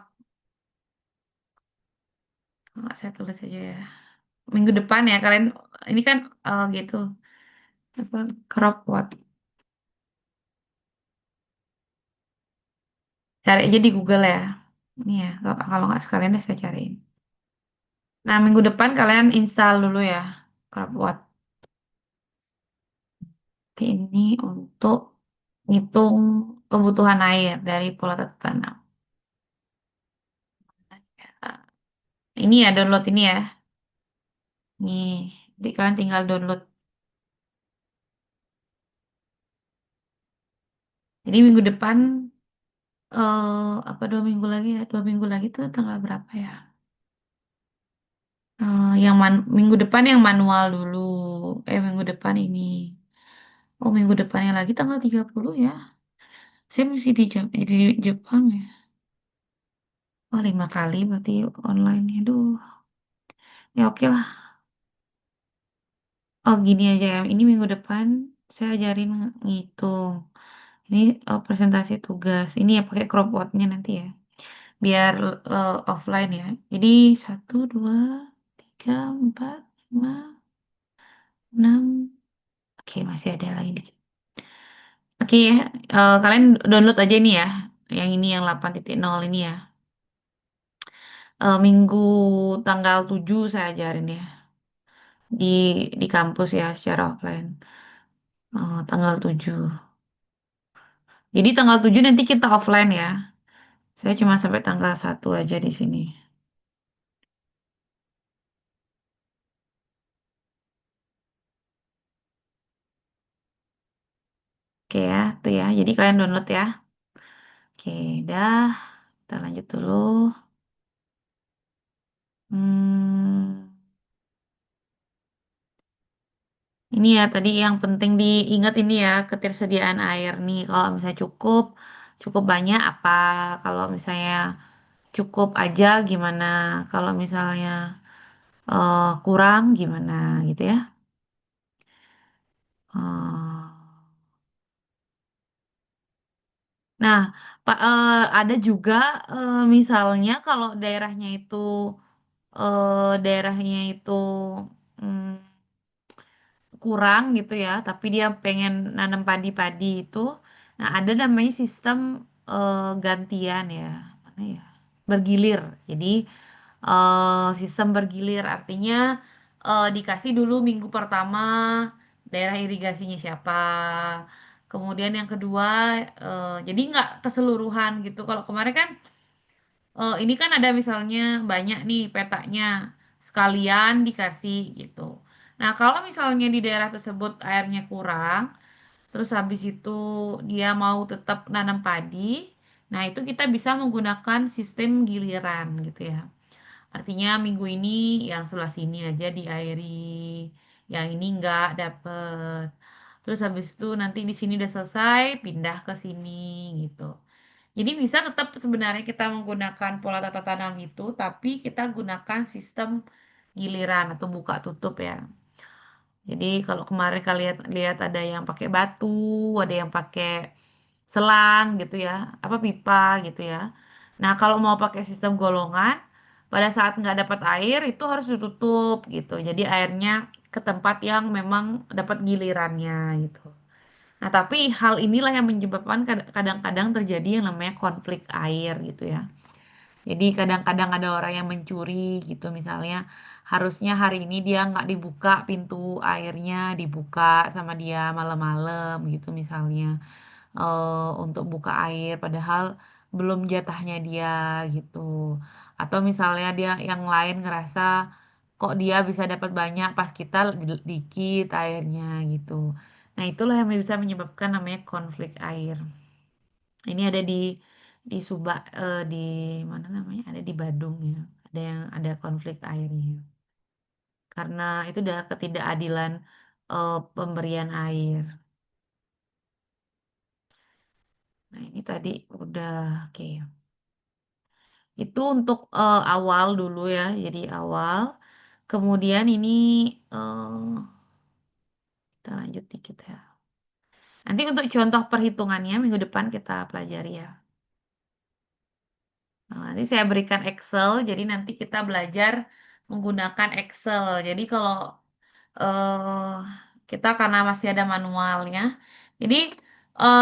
Nggak, saya tulis aja ya. Minggu depan ya kalian. Ini kan gitu. Apa crop what? Cari aja di Google ya. Ini ya. Kalau nggak sekalian deh saya cariin. Nah, minggu depan kalian install dulu ya crop what. Ini untuk ngitung kebutuhan air dari pola tata tanam. Ini ya download ini ya. Nih, jadi kalian tinggal download. Jadi minggu depan apa 2 minggu lagi ya? 2 minggu lagi tuh tanggal berapa ya? Minggu depan yang manual dulu. Minggu depan ini. Oh, minggu depannya lagi tanggal 30 ya. Saya masih di Jepang ya. Oh, 5 kali berarti online. Aduh. Ya oke lah. Oh, gini aja ya. Ini minggu depan saya ajarin ngitung. Ini presentasi tugas. Ini ya pakai crop nya nanti ya. Biar offline ya. Jadi 1, 2, 3, 4, 5, 6. Oke, masih ada lagi dikit. Oke ya, kalian download aja ini ya. Yang ini yang 8.0 ini ya. Minggu tanggal 7 saya ajarin ya. Di kampus ya secara offline. Tanggal 7. Jadi tanggal 7 nanti kita offline ya. Saya cuma sampai tanggal 1 aja di sini. Oke ya, tuh ya. Jadi kalian download ya. Oke, dah. Kita lanjut dulu. Hmm, ini ya tadi yang penting diingat ini ya, ketersediaan air nih. Kalau misalnya cukup, cukup banyak apa? Kalau misalnya cukup aja gimana? Kalau misalnya kurang gimana gitu ya? Eh, nah, ada juga misalnya kalau daerahnya itu mm, kurang gitu ya, tapi dia pengen nanam padi-padi itu. Nah, ada namanya sistem gantian ya. Mana ya? Bergilir. Jadi sistem bergilir artinya dikasih dulu minggu pertama daerah irigasinya siapa. Kemudian yang kedua, jadi nggak keseluruhan gitu. Kalau kemarin kan ini kan ada misalnya banyak nih petanya sekalian dikasih gitu. Nah, kalau misalnya di daerah tersebut airnya kurang, terus habis itu dia mau tetap nanam padi, nah itu kita bisa menggunakan sistem giliran gitu ya. Artinya minggu ini yang sebelah sini aja diairi, yang ini nggak dapet. Terus habis itu nanti di sini udah selesai, pindah ke sini gitu. Jadi bisa tetap sebenarnya kita menggunakan pola tata tanam itu, tapi kita gunakan sistem giliran atau buka tutup ya. Jadi kalau kemarin kalian lihat ada yang pakai batu, ada yang pakai selang gitu ya, apa pipa gitu ya. Nah kalau mau pakai sistem golongan, pada saat nggak dapat air itu harus ditutup gitu. Jadi airnya ke tempat yang memang dapat gilirannya gitu. Nah tapi hal inilah yang menyebabkan kadang-kadang terjadi yang namanya konflik air gitu ya. Jadi kadang-kadang ada orang yang mencuri gitu misalnya harusnya hari ini dia nggak dibuka pintu airnya dibuka sama dia malam-malam gitu misalnya untuk buka air padahal belum jatahnya dia gitu. Atau misalnya dia yang lain ngerasa kok dia bisa dapat banyak pas kita dikit airnya gitu. Nah itulah yang bisa menyebabkan namanya konflik air. Ini ada di Subak di mana namanya? Ada di Badung ya. Ada yang ada konflik airnya. Karena itu udah ketidakadilan pemberian air. Nah, ini tadi udah oke. Itu untuk awal dulu ya. Jadi awal. Kemudian ini eh, kita lanjut dikit ya. Nanti untuk contoh perhitungannya minggu depan kita pelajari ya. Nah, nanti saya berikan Excel, jadi nanti kita belajar menggunakan Excel. Jadi kalau eh kita karena masih ada manualnya, jadi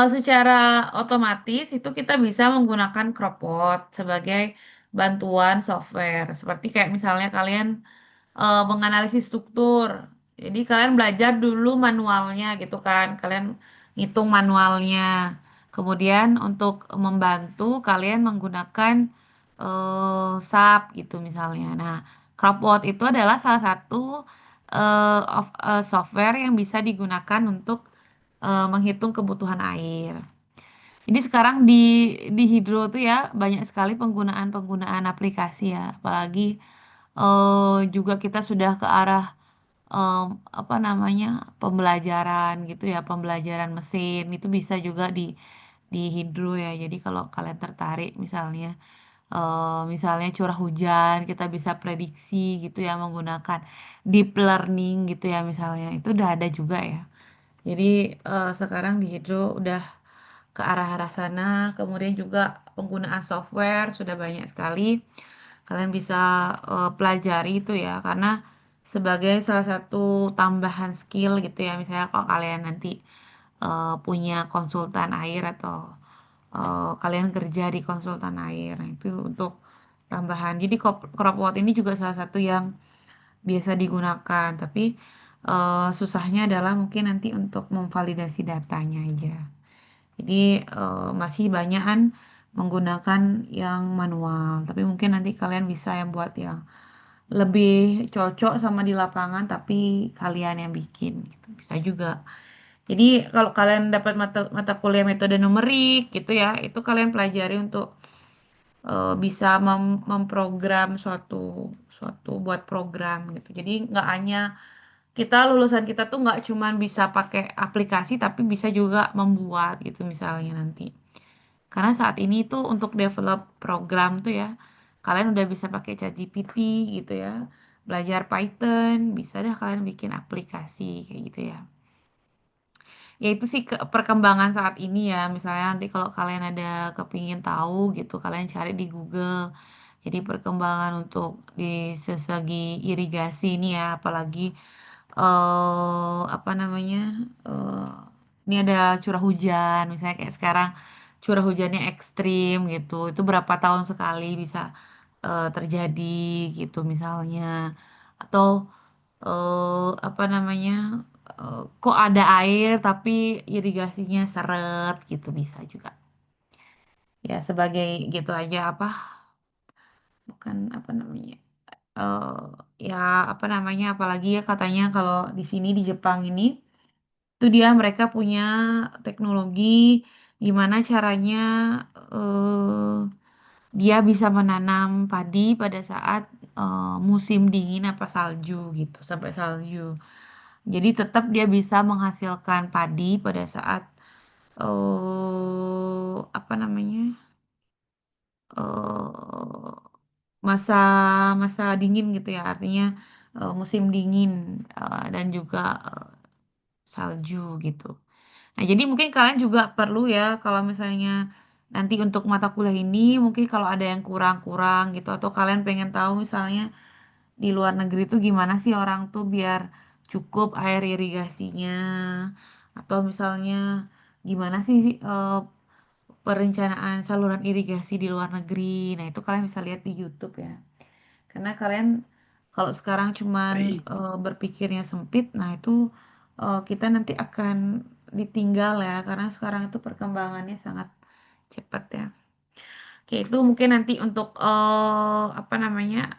secara otomatis itu kita bisa menggunakan Cropot sebagai bantuan software. Seperti kayak misalnya kalian menganalisis struktur. Jadi kalian belajar dulu manualnya gitu kan. Kalian ngitung manualnya. Kemudian untuk membantu kalian menggunakan SAP gitu misalnya. Nah, Cropworld itu adalah salah satu software yang bisa digunakan untuk menghitung kebutuhan air. Jadi sekarang di Hydro tuh ya banyak sekali penggunaan-penggunaan aplikasi ya, apalagi juga kita sudah ke arah apa namanya pembelajaran gitu ya, pembelajaran mesin itu bisa juga di Hydro ya. Jadi kalau kalian tertarik misalnya curah hujan kita bisa prediksi gitu ya menggunakan deep learning gitu ya misalnya itu udah ada juga ya. Jadi sekarang di Hydro udah ke arah-arah sana. Kemudian juga penggunaan software sudah banyak sekali. Kalian bisa pelajari itu ya, karena sebagai salah satu tambahan skill gitu ya. Misalnya kalau kalian nanti punya konsultan air atau kalian kerja di konsultan air, nah itu untuk tambahan. Jadi Cropword ini juga salah satu yang biasa digunakan, tapi susahnya adalah mungkin nanti untuk memvalidasi datanya aja. Jadi masih banyakan menggunakan yang manual, tapi mungkin nanti kalian bisa yang buat yang lebih cocok sama di lapangan, tapi kalian yang bikin gitu. Bisa juga. Jadi kalau kalian dapat mata kuliah metode numerik gitu ya, itu kalian pelajari untuk bisa memprogram suatu suatu buat program gitu. Jadi nggak hanya lulusan kita tuh nggak cuman bisa pakai aplikasi, tapi bisa juga membuat gitu misalnya nanti. Karena saat ini tuh untuk develop program tuh ya, kalian udah bisa pakai ChatGPT gitu ya. Belajar Python, bisa dah kalian bikin aplikasi kayak gitu ya. Ya itu sih perkembangan saat ini ya. Misalnya nanti kalau kalian ada kepingin tahu gitu, kalian cari di Google. Jadi perkembangan untuk di segi irigasi ini ya, apalagi apa namanya eh ini ada curah hujan misalnya kayak sekarang curah hujannya ekstrim gitu itu berapa tahun sekali bisa terjadi gitu misalnya atau apa namanya kok ada air tapi irigasinya seret gitu bisa juga ya sebagai gitu aja apa bukan apa namanya eh ya apa namanya apalagi ya katanya kalau di sini di Jepang ini itu dia mereka punya teknologi gimana caranya eh, dia bisa menanam padi pada saat musim dingin apa salju gitu sampai salju. Jadi tetap dia bisa menghasilkan padi pada saat apa namanya eh masa masa dingin gitu ya artinya musim dingin dan juga salju gitu. Nah, jadi mungkin kalian juga perlu ya kalau misalnya nanti untuk mata kuliah ini mungkin kalau ada yang kurang-kurang gitu atau kalian pengen tahu misalnya di luar negeri tuh gimana sih orang tuh biar cukup air irigasinya atau misalnya gimana sih perencanaan saluran irigasi di luar negeri. Nah, itu kalian bisa lihat di YouTube ya. Karena kalian kalau sekarang cuman berpikirnya sempit, nah itu kita nanti akan ditinggal ya, karena sekarang itu perkembangannya sangat cepat ya. Oke, itu mungkin nanti untuk apa namanya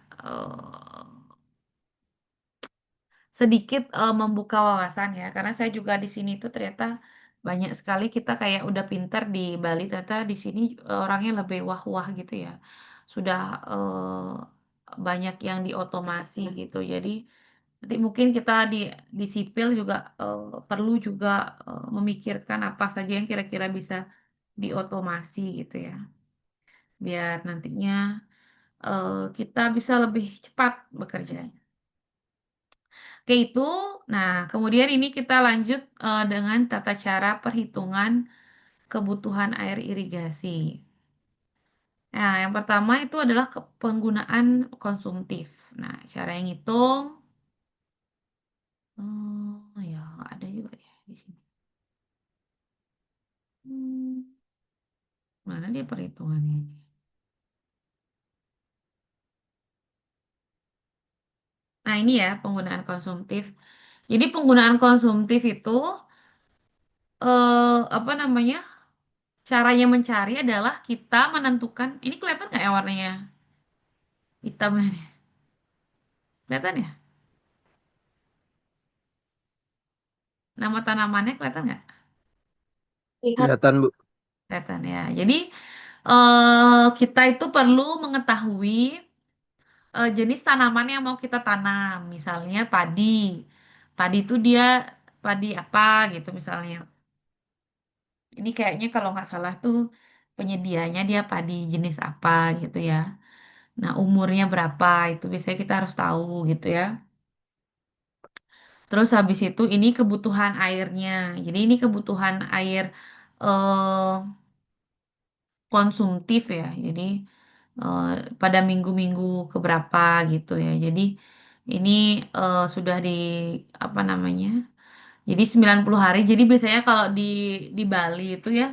sedikit membuka wawasan ya, karena saya juga di sini tuh ternyata banyak sekali kita kayak udah pinter di Bali, ternyata di sini orangnya lebih wah-wah gitu ya. Sudah banyak yang diotomasi gitu. Jadi nanti mungkin kita di sipil juga perlu juga memikirkan apa saja yang kira-kira bisa diotomasi gitu ya. Biar nantinya kita bisa lebih cepat bekerjanya. Oke itu. Nah, kemudian ini kita lanjut dengan tata cara perhitungan kebutuhan air irigasi. Nah, yang pertama itu adalah penggunaan konsumtif. Nah, cara yang hitung, ya nggak ada juga ya di sini. Hmm, mana dia perhitungannya ini? Nah, ini ya penggunaan konsumtif. Jadi penggunaan konsumtif itu apa namanya? Caranya mencari adalah kita menentukan. Ini kelihatan nggak ya warnanya hitam ini? Kelihatan ya? Nama tanamannya kelihatan nggak? Lihat. Kelihatan, Bu. Kelihatan ya. Jadi kita itu perlu mengetahui jenis tanaman yang mau kita tanam. Misalnya padi. Padi itu dia padi apa gitu misalnya. Ini kayaknya kalau nggak salah tuh penyediaannya dia padi jenis apa gitu ya. Nah, umurnya berapa itu biasanya kita harus tahu gitu ya. Terus habis itu ini kebutuhan airnya. Jadi ini kebutuhan air eh, konsumtif ya. Jadi eh, pada minggu-minggu keberapa gitu ya. Jadi ini sudah di apa namanya? Jadi 90 hari. Jadi biasanya kalau di Bali itu ya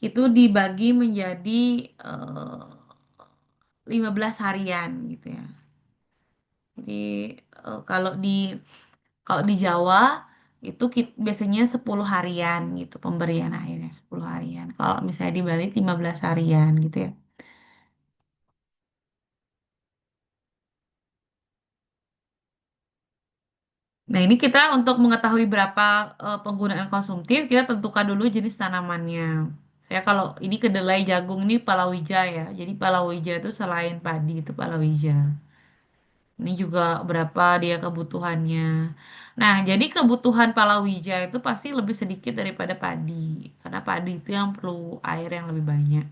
itu dibagi menjadi eh, 15 harian gitu ya. Jadi kalau di Jawa itu biasanya 10 harian gitu pemberian airnya 10 harian. Kalau misalnya di Bali 15 harian gitu ya. Nah, ini kita untuk mengetahui berapa penggunaan konsumtif, kita tentukan dulu jenis tanamannya. Saya kalau ini kedelai jagung ini palawija ya. Jadi palawija itu selain padi itu palawija. Ini juga berapa dia kebutuhannya. Nah, jadi kebutuhan palawija itu pasti lebih sedikit daripada padi. Karena padi itu yang perlu air yang lebih banyak.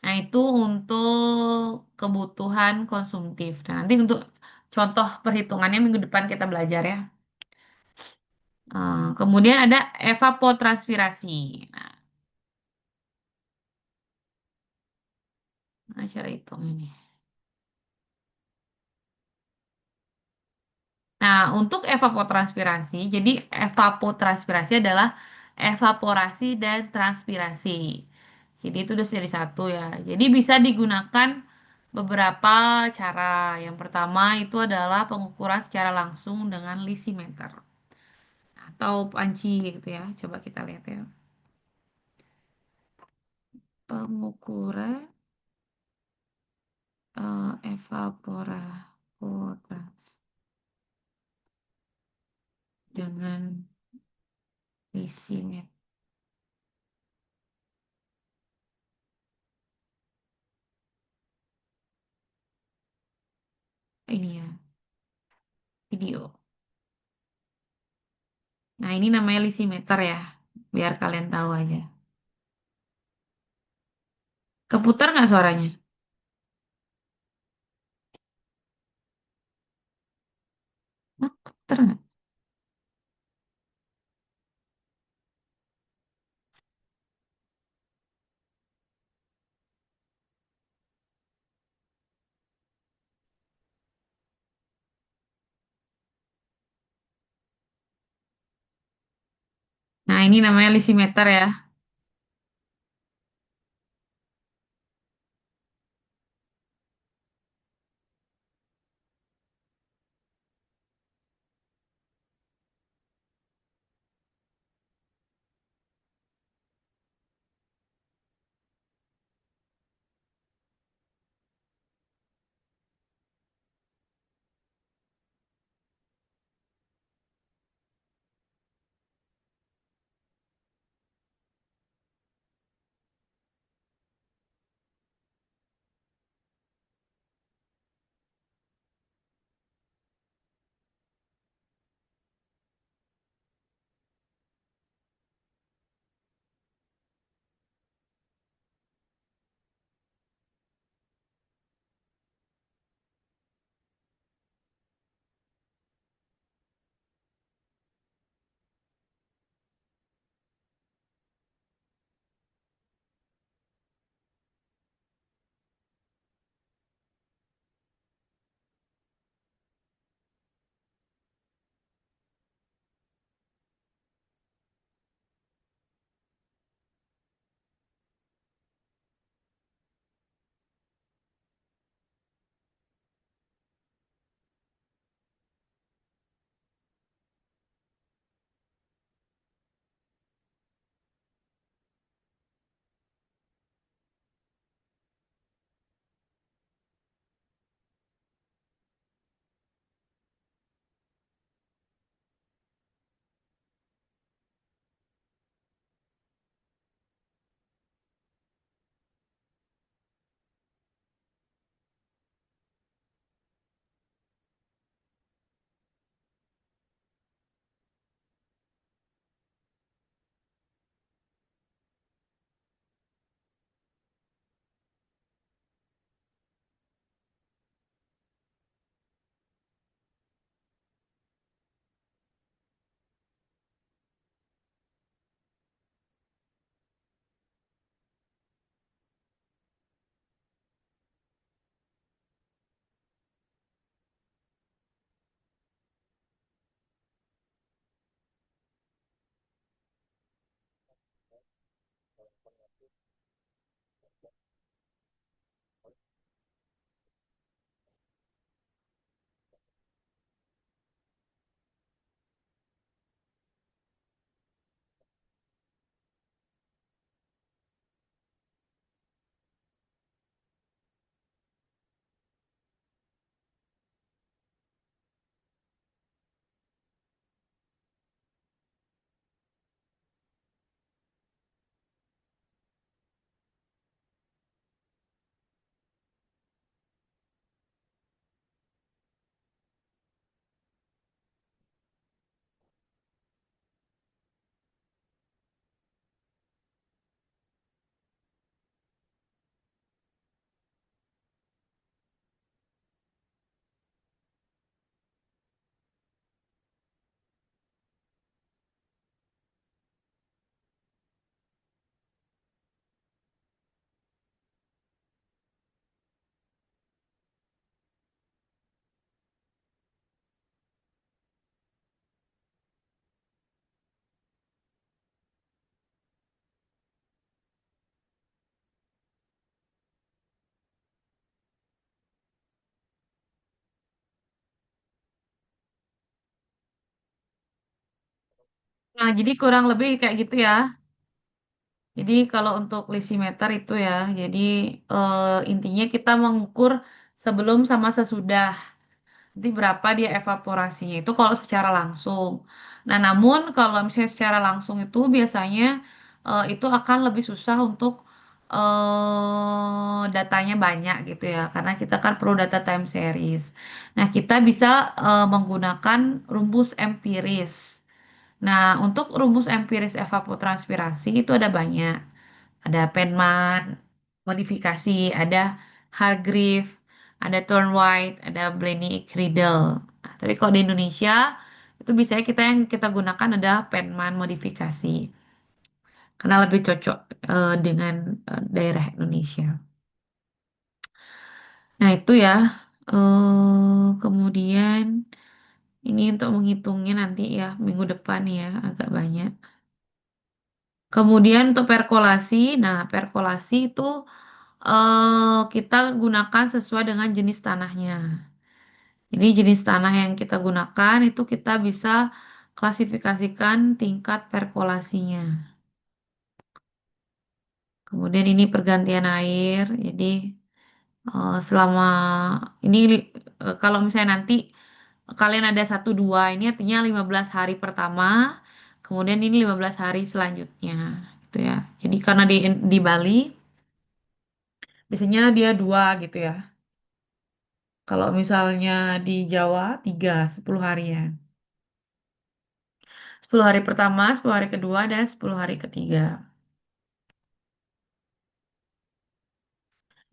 Nah, itu untuk kebutuhan konsumtif. Nah, nanti untuk contoh perhitungannya minggu depan kita belajar ya. Kemudian ada evapotranspirasi. Nah, cara hitung ini. Nah, untuk evapotranspirasi, jadi evapotranspirasi adalah evaporasi dan transpirasi. Jadi itu udah jadi satu ya. Jadi bisa digunakan beberapa cara. Yang pertama itu adalah pengukuran secara langsung dengan lisimeter atau panci gitu ya. Coba kita lihat ya. Pengukuran evaporasi dengan lisimeter. Ini ya, video. Nah, ini namanya lisimeter ya, biar kalian tahu aja. Keputar nggak suaranya? Nah, keputar nggak? Nah, ini namanya lisimeter ya. Nah, jadi kurang lebih kayak gitu ya. Jadi kalau untuk lisimeter itu ya, jadi intinya kita mengukur sebelum sama sesudah. Nanti berapa dia evaporasinya itu kalau secara langsung. Nah, namun kalau misalnya secara langsung itu biasanya itu akan lebih susah untuk datanya banyak gitu ya, karena kita kan perlu data time series. Nah, kita bisa menggunakan rumus empiris. Nah, untuk rumus empiris evapotranspirasi itu ada banyak. Ada Penman, modifikasi, ada Hargreave, ada Thornwright, ada Blaney Riddle. Nah, tapi kalau di Indonesia itu biasanya kita yang kita gunakan adalah Penman modifikasi karena lebih cocok dengan daerah Indonesia. Nah, itu ya. Kemudian ini untuk menghitungnya nanti ya minggu depan ya agak banyak. Kemudian untuk perkolasi, nah perkolasi itu kita gunakan sesuai dengan jenis tanahnya. Jadi jenis tanah yang kita gunakan itu kita bisa klasifikasikan tingkat perkolasinya. Kemudian ini pergantian air. Jadi selama ini kalau misalnya nanti kalian ada satu dua ini artinya 15 hari pertama, kemudian ini 15 hari selanjutnya gitu ya. Jadi karena di Bali biasanya dia dua gitu ya. Kalau misalnya di Jawa 3, 10 harian. 10 hari pertama, 10 hari kedua, dan 10 hari ketiga.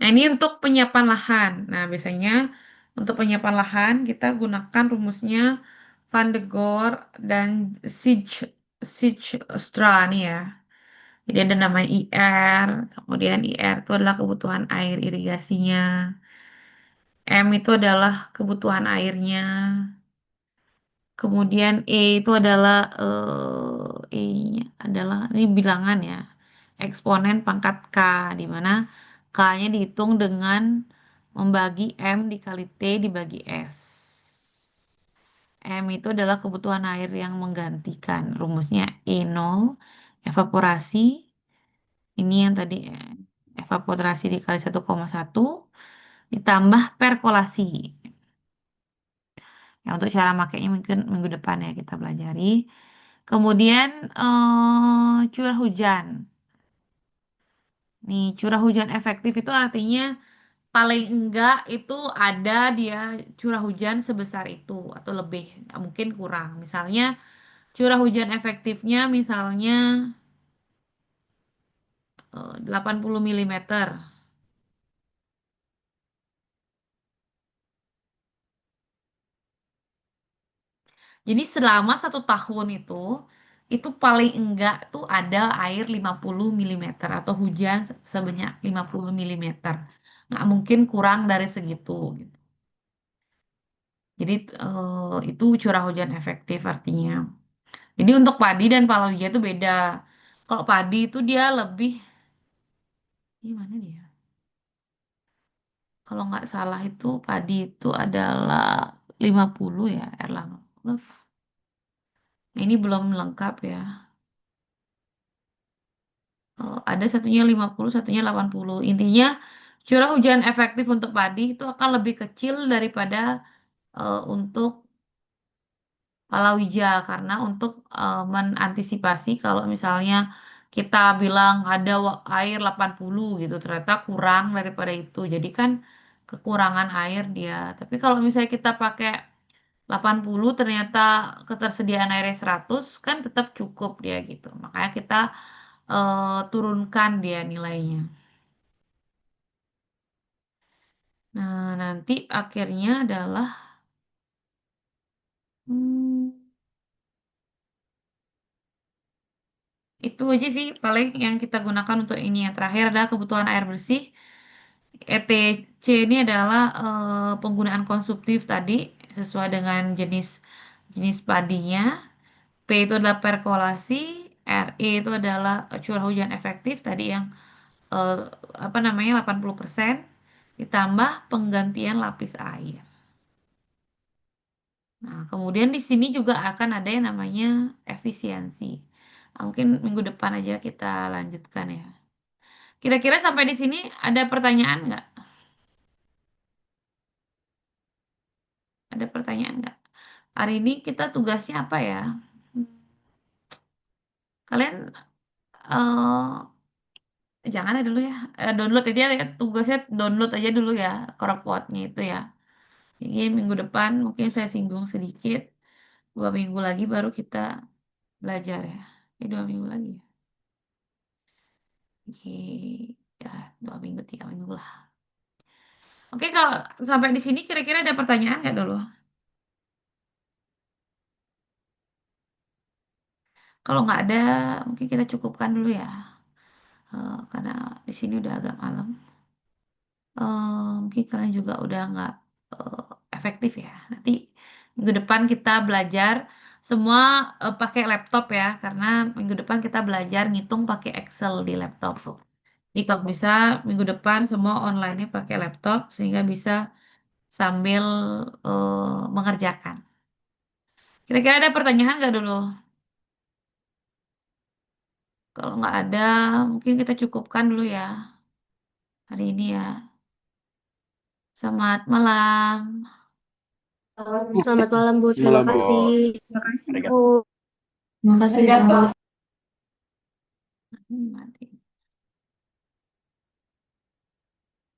Nah, ini untuk penyiapan lahan. Nah, biasanya untuk penyiapan lahan kita gunakan rumusnya Van de Goor dan Dijkstra nih ya. Jadi ada namanya IR, kemudian IR itu adalah kebutuhan air irigasinya. M itu adalah kebutuhan airnya. Kemudian E itu adalah E-nya adalah ini bilangan ya. Eksponen pangkat K di mana K-nya dihitung dengan membagi M dikali T dibagi S. M itu adalah kebutuhan air yang menggantikan. Rumusnya E0 evaporasi. Ini yang tadi evaporasi dikali 1,1 ditambah perkolasi. Ya, untuk cara makainya mungkin minggu depan ya kita pelajari. Kemudian curah hujan. Nih, curah hujan efektif itu artinya paling enggak itu ada dia curah hujan sebesar itu atau lebih, mungkin kurang. Misalnya curah hujan efektifnya misalnya 80 milimeter. Jadi selama satu tahun itu paling enggak tuh ada air 50 milimeter atau hujan sebanyak 50 milimeter. Nggak mungkin kurang dari segitu gitu. Jadi itu curah hujan efektif artinya. Jadi untuk padi dan palawija itu beda. Kalau padi itu dia lebih Gimana dia? Kalau nggak salah itu padi itu adalah 50 ya, Erlang. Nah, ini belum lengkap ya. Ada satunya 50, satunya 80. Intinya curah hujan efektif untuk padi itu akan lebih kecil daripada untuk palawija karena untuk mengantisipasi kalau misalnya kita bilang ada air 80 gitu ternyata kurang daripada itu. Jadi kan kekurangan air dia. Tapi kalau misalnya kita pakai 80 ternyata ketersediaan airnya 100 kan tetap cukup dia gitu. Makanya kita turunkan dia nilainya. Nah, nanti akhirnya adalah hmm, itu aja sih paling yang kita gunakan untuk ini. Yang terakhir adalah kebutuhan air bersih. ETC ini adalah penggunaan konsumtif tadi sesuai dengan jenis jenis padinya. P itu adalah perkolasi, RE itu adalah curah hujan efektif tadi yang eh, apa namanya 80% ditambah penggantian lapis air. Nah, kemudian di sini juga akan ada yang namanya efisiensi. Nah, mungkin minggu depan aja kita lanjutkan ya. Kira-kira sampai di sini ada pertanyaan nggak? Ada pertanyaan nggak? Hari ini kita tugasnya apa ya? Kalian jangan ya dulu ya. Download aja ya. Tugasnya download aja dulu ya. Cropotnya itu ya. Jadi minggu depan mungkin saya singgung sedikit. 2 minggu lagi baru kita belajar ya. 2 minggu lagi ya. Oke. Ya, 2 minggu, 3 minggu lah. Oke, kalau sampai di sini kira-kira ada pertanyaan nggak dulu? Kalau nggak ada, mungkin kita cukupkan dulu ya. Karena di sini udah agak malam. Mungkin kalian juga udah nggak eh, efektif ya. Nanti minggu depan kita belajar semua pakai laptop ya, karena minggu depan kita belajar ngitung pakai Excel di laptop. Jadi kalau bisa minggu depan semua online-nya pakai laptop sehingga bisa sambil mengerjakan. Kira-kira ada pertanyaan nggak dulu? Kalau nggak ada, mungkin kita cukupkan dulu ya hari ini ya. Selamat malam. Selamat malam Bu, terima Malam, Bu. kasih. Terima kasih, Bu. Bu. Terima kasih, Bu. Mati.